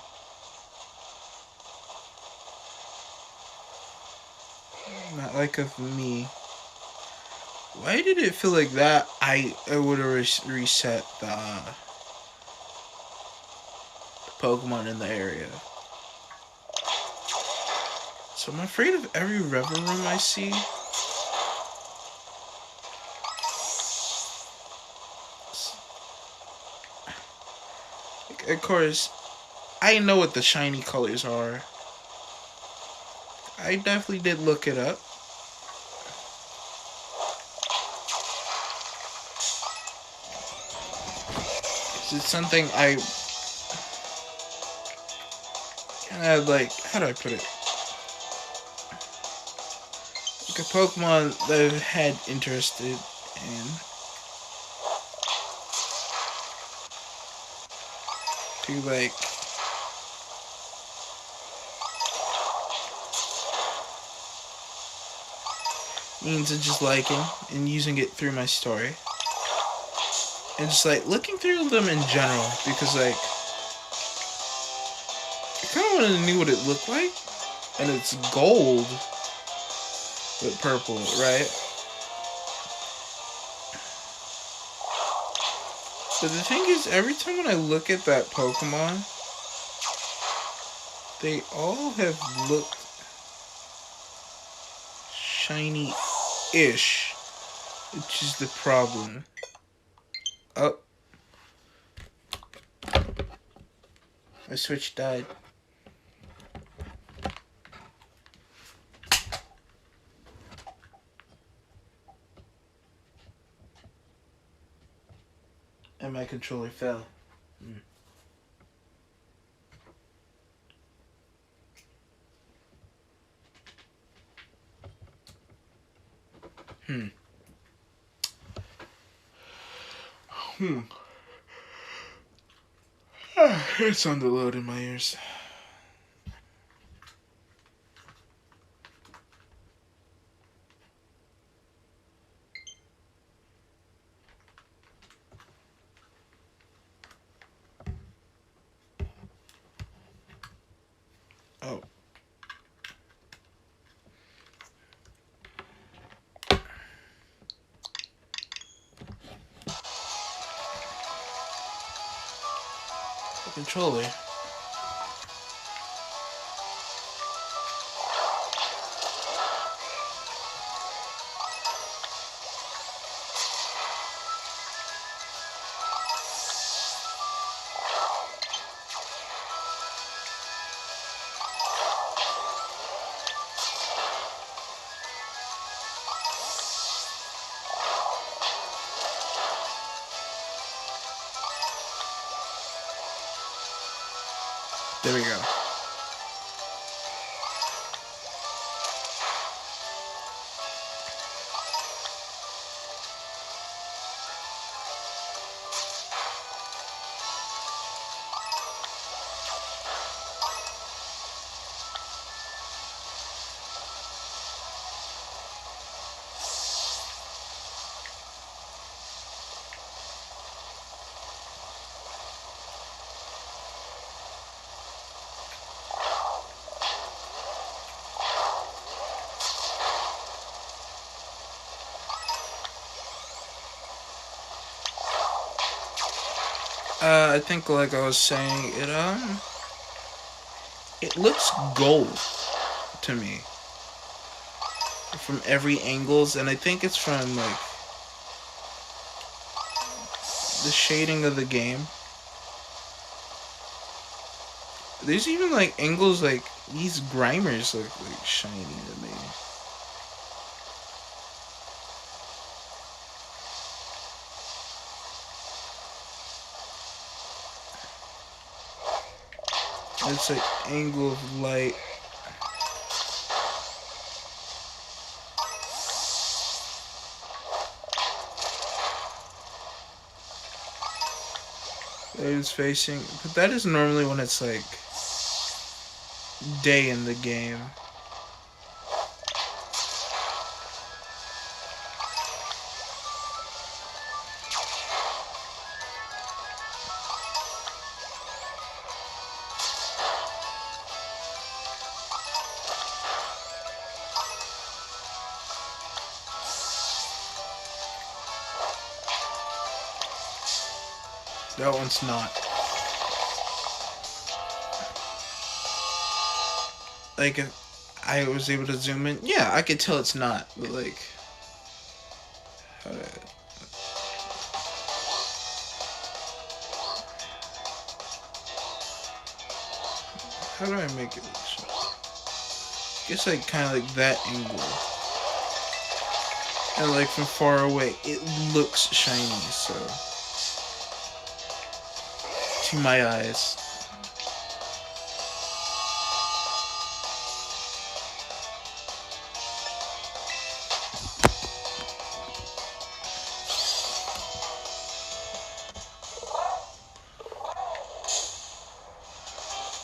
Not like of me. Why did it feel like that? I would have reset the Pokemon in the area. So I'm afraid of every Revel Room I see. Of course, I know what the shiny colors are. I definitely did look it up. It's something I kind of like. How do I put it? Like a Pokemon that I've had interested in. To like. Means of just liking and using it through my story. And just like looking through them in general. Because like. I kind of wanted to know what it looked like. And it's gold. With purple, right? But the thing is, every time when I look at that Pokemon, they all have looked shiny-ish, which is the problem. Oh. My Switch died. And my controller fell. It's on the load in my ears. Oh. The controller. There we go. I think like I was saying, it looks gold to me from every angles, and I think it's from like the shading of the game. There's even like angles like these Grimers look like shiny to me. It's like angle of light. That is facing, but that is normally when it's like day in the game. That one's not. Like, if I was able to zoom in, yeah, I could tell it's not. But like, how do I make it look so? I guess like kind of like that angle, and like from far away, it looks shiny. So to my eyes.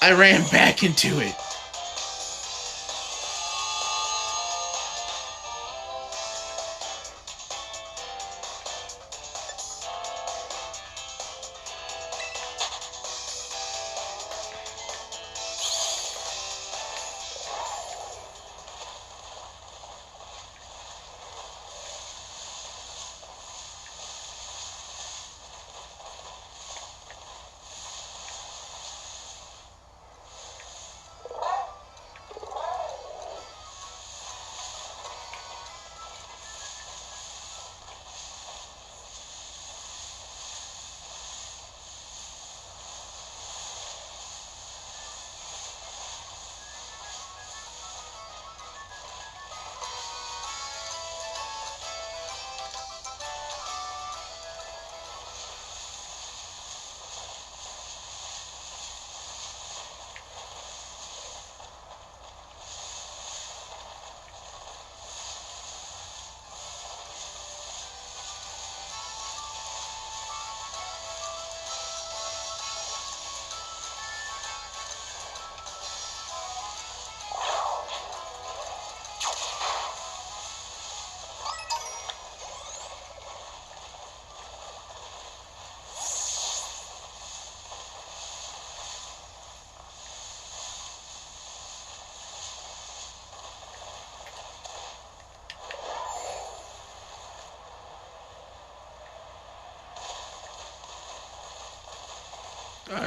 I ran back into it.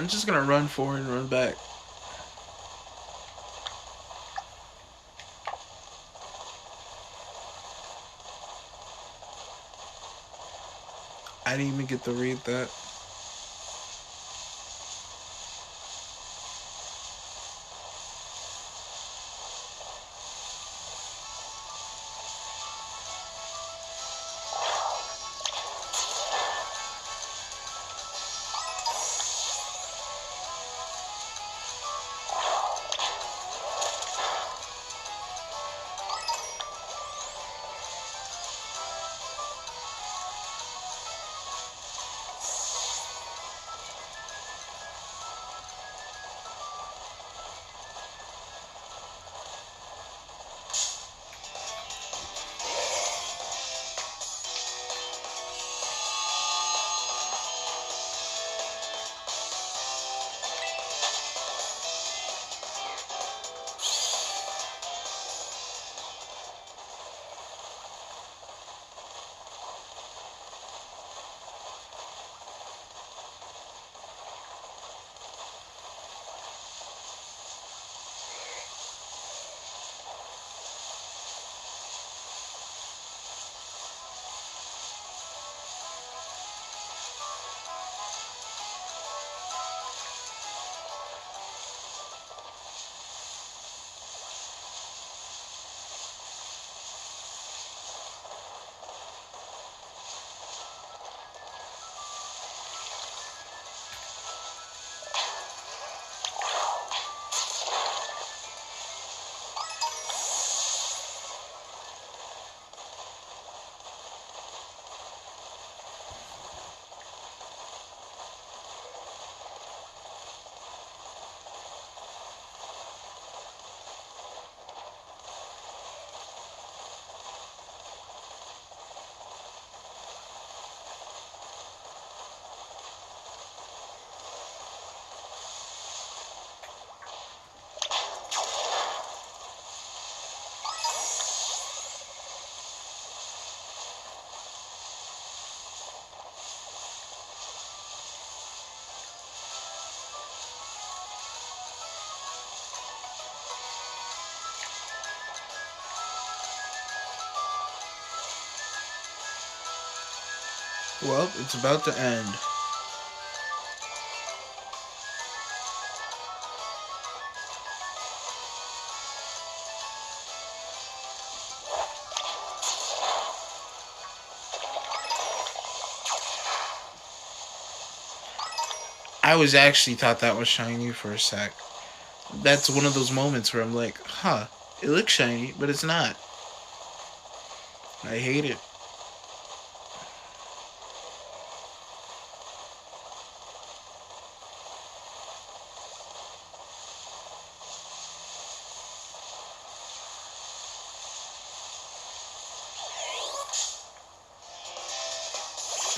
I'm just gonna run forward and run back. I didn't even get to read that. Well, it's about to end. I was actually thought that was shiny for a sec. That's one of those moments where I'm like, huh, it looks shiny, but it's not. I hate it.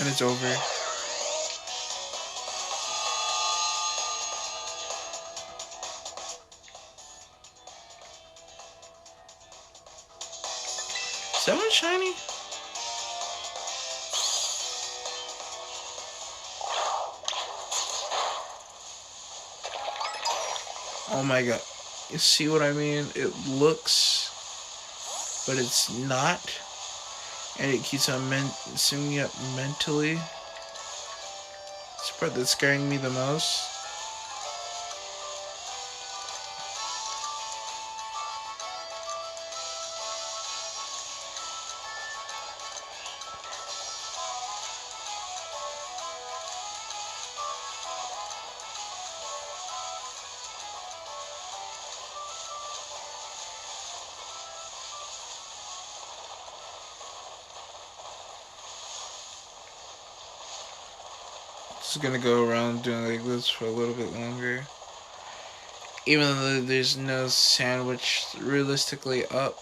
And it's over. Is that one shiny? Oh my god. You see what I mean? It looks, but it's not. And it keeps on messing me up mentally. It's the part that's scaring me the most. Just gonna go around doing like this for a little bit longer. Even though there's no sandwich realistically up.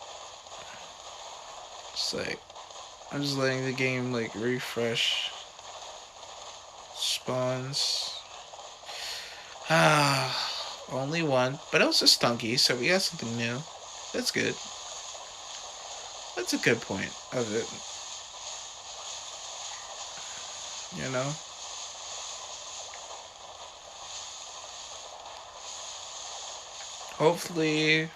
It's like, I'm just letting the game like refresh. Spawns. Only one. But it was a stunky, so we got something new. That's good. That's a good point of it. You know? Hopefully, I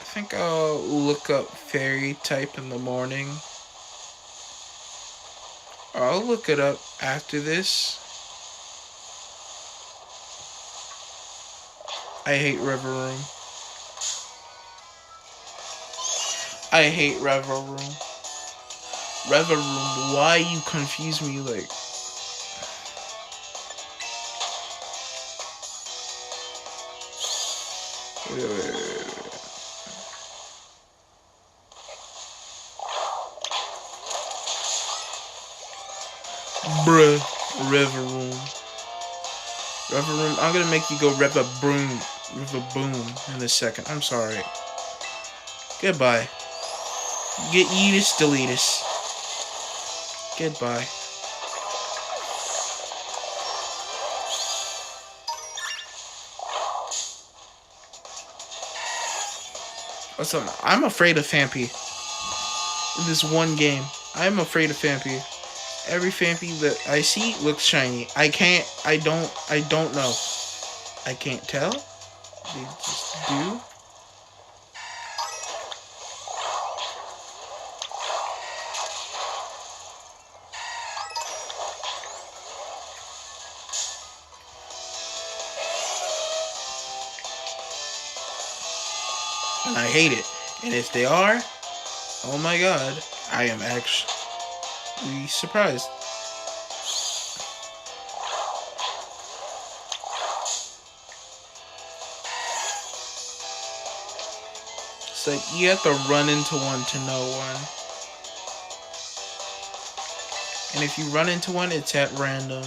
think I'll look up fairy type in the morning. Or I'll look it up after this. I hate River Room. I hate River Room. River Room, why you confuse me like... Wait. Bruh, River Room. River Room, I'm gonna make you go River Boom in a second. I'm sorry. Goodbye. Get Eatus, Deletus. Goodbye. Listen, I'm afraid of Fampy. In this one game, I'm afraid of Fampy. Every Fampy that I see looks shiny. I don't know. I can't tell. They just do. And I hate it. And if they are, oh my god, I am actually surprised. It's like you have to run into one to know one. And if you run into one, it's at random.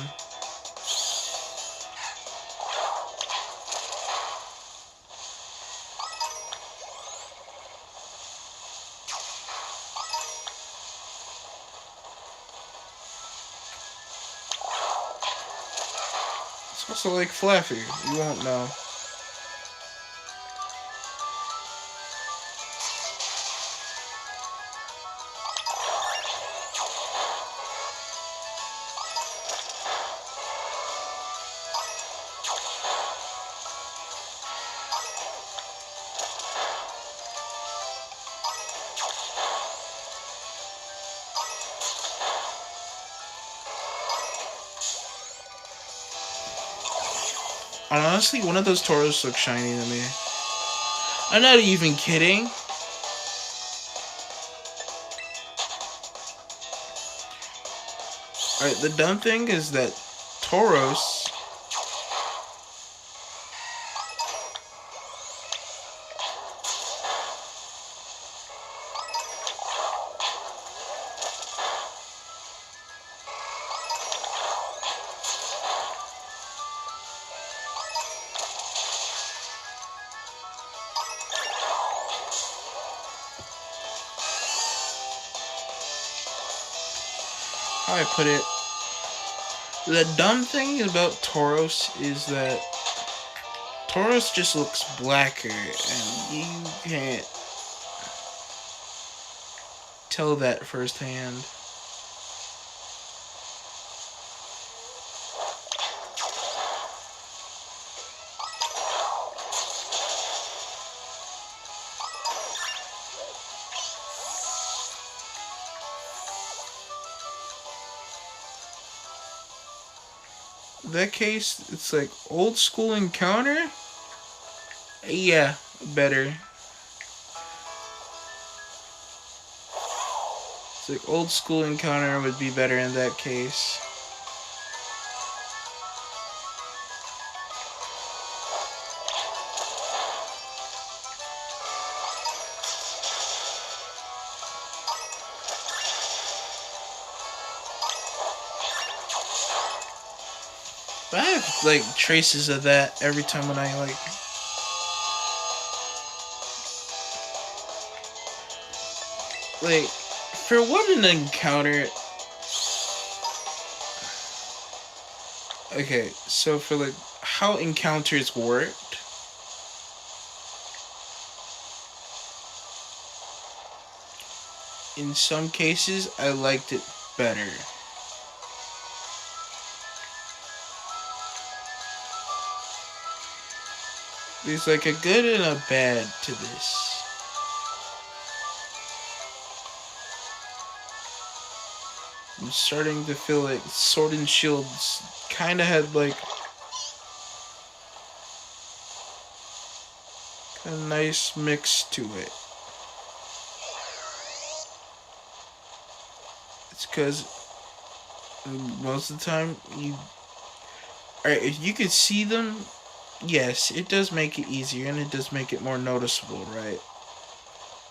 It's also like Flaffy. You won't know. Honestly, one of those Tauros looks shiny to me. I'm not even kidding. Alright, the dumb thing is that Tauros how I put it. The dumb thing about Tauros is that Tauros just looks blacker, and you can't tell that firsthand. In that case, it's like old school encounter? Yeah, better. It's like old school encounter would be better in that case. But I have like traces of that every time when I like for what an encounter. Okay, so for like how encounters worked, in some cases I liked it better. There's like a good and a bad to this. I'm starting to feel like Sword and Shields kind of had like a nice mix to it. It's because most of the time alright, if you could see them, yes, it does make it easier and it does make it more noticeable, right?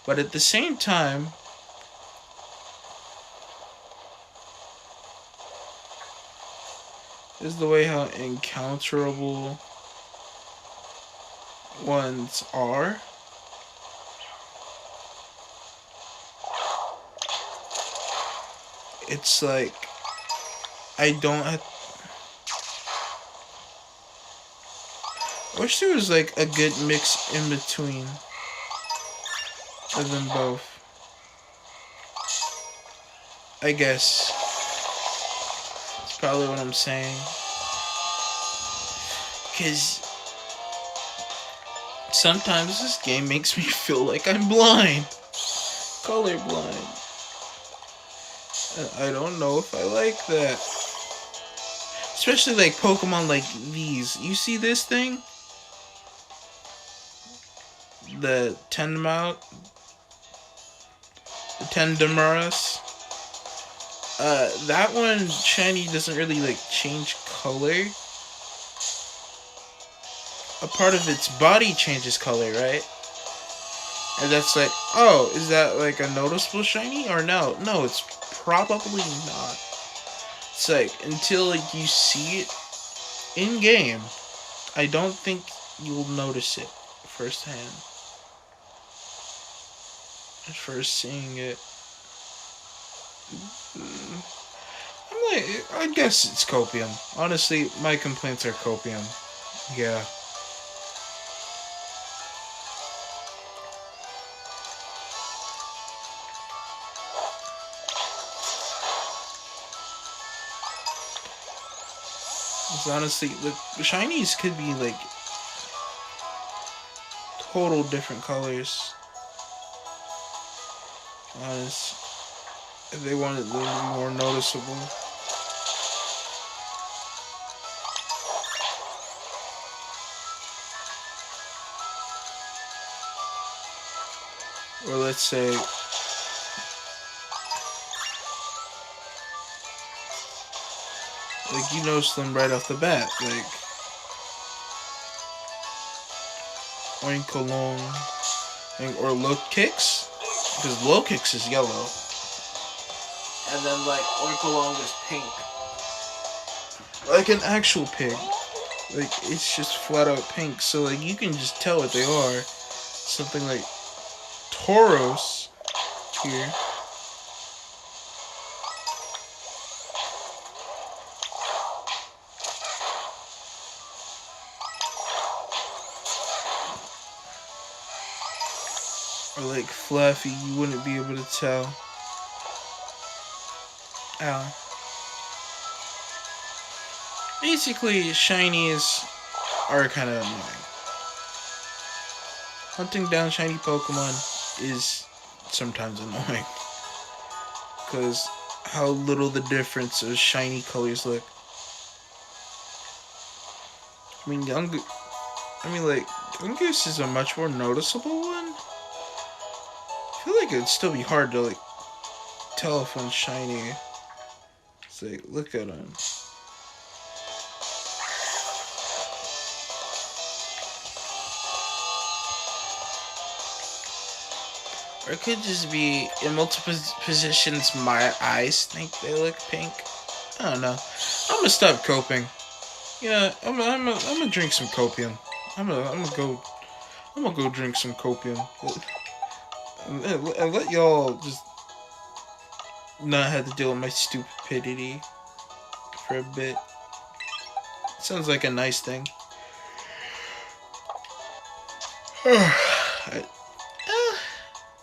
But at the same time, is the way how encounterable ones are. It's like I don't have. I wish there was like a good mix in between of them both. I guess that's probably what I'm saying. Because sometimes this game makes me feel like I'm blind. Colorblind. I don't know if I like that. Especially like Pokemon like these. You see this thing? The Tendamaru? The Tendamaris? That one, shiny, doesn't really like change color. A part of its body changes color, right? And that's like, oh, is that like a noticeable shiny or no? No, it's probably not. It's like, until like you see it in game, I don't think you'll notice it firsthand. At first seeing it. I'm like, I guess it's copium. Honestly, my complaints are copium. Yeah. It's honestly, the shinies could be like total different colors. Honest, if they wanted them to be more noticeable. Or let's say, like, you notice them right off the bat, like Oinkolong or low kicks, because low kicks is yellow, and then like Oinkolong is pink, like an actual pig. Like, it's just flat out pink, so like you can just tell what they are. Something like Tauros here. Or like Fluffy, you wouldn't be able to tell. Ow. Basically, shinies are kind of annoying. Hunting down shiny Pokemon is sometimes annoying. Because how little the difference of shiny colors look. I mean, Yungoos is a much more noticeable one. I feel like it'd still be hard to like tell if one's shiny. It's like, look at him. Or it could just be in multiple positions my eyes think they look pink. I don't know. I'm gonna stop coping. Yeah, I'm gonna drink some copium. I'm gonna go drink some copium. And let y'all just not have to deal with my stupidity for a bit. Sounds like a nice thing.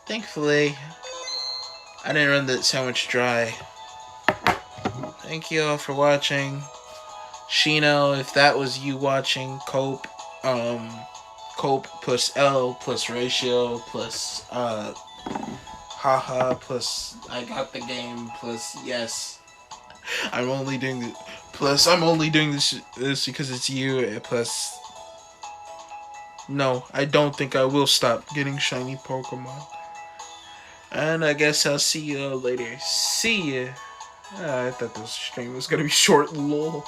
Thankfully, I didn't run that sandwich dry. Thank you all for watching. Shino, if that was you watching, Cope plus L plus ratio plus haha plus I got the game plus yes. I'm only doing this because it's you plus no, I don't think I will stop getting shiny Pokemon. And I guess I'll see you all later. See ya. I thought this stream was gonna be short, lol.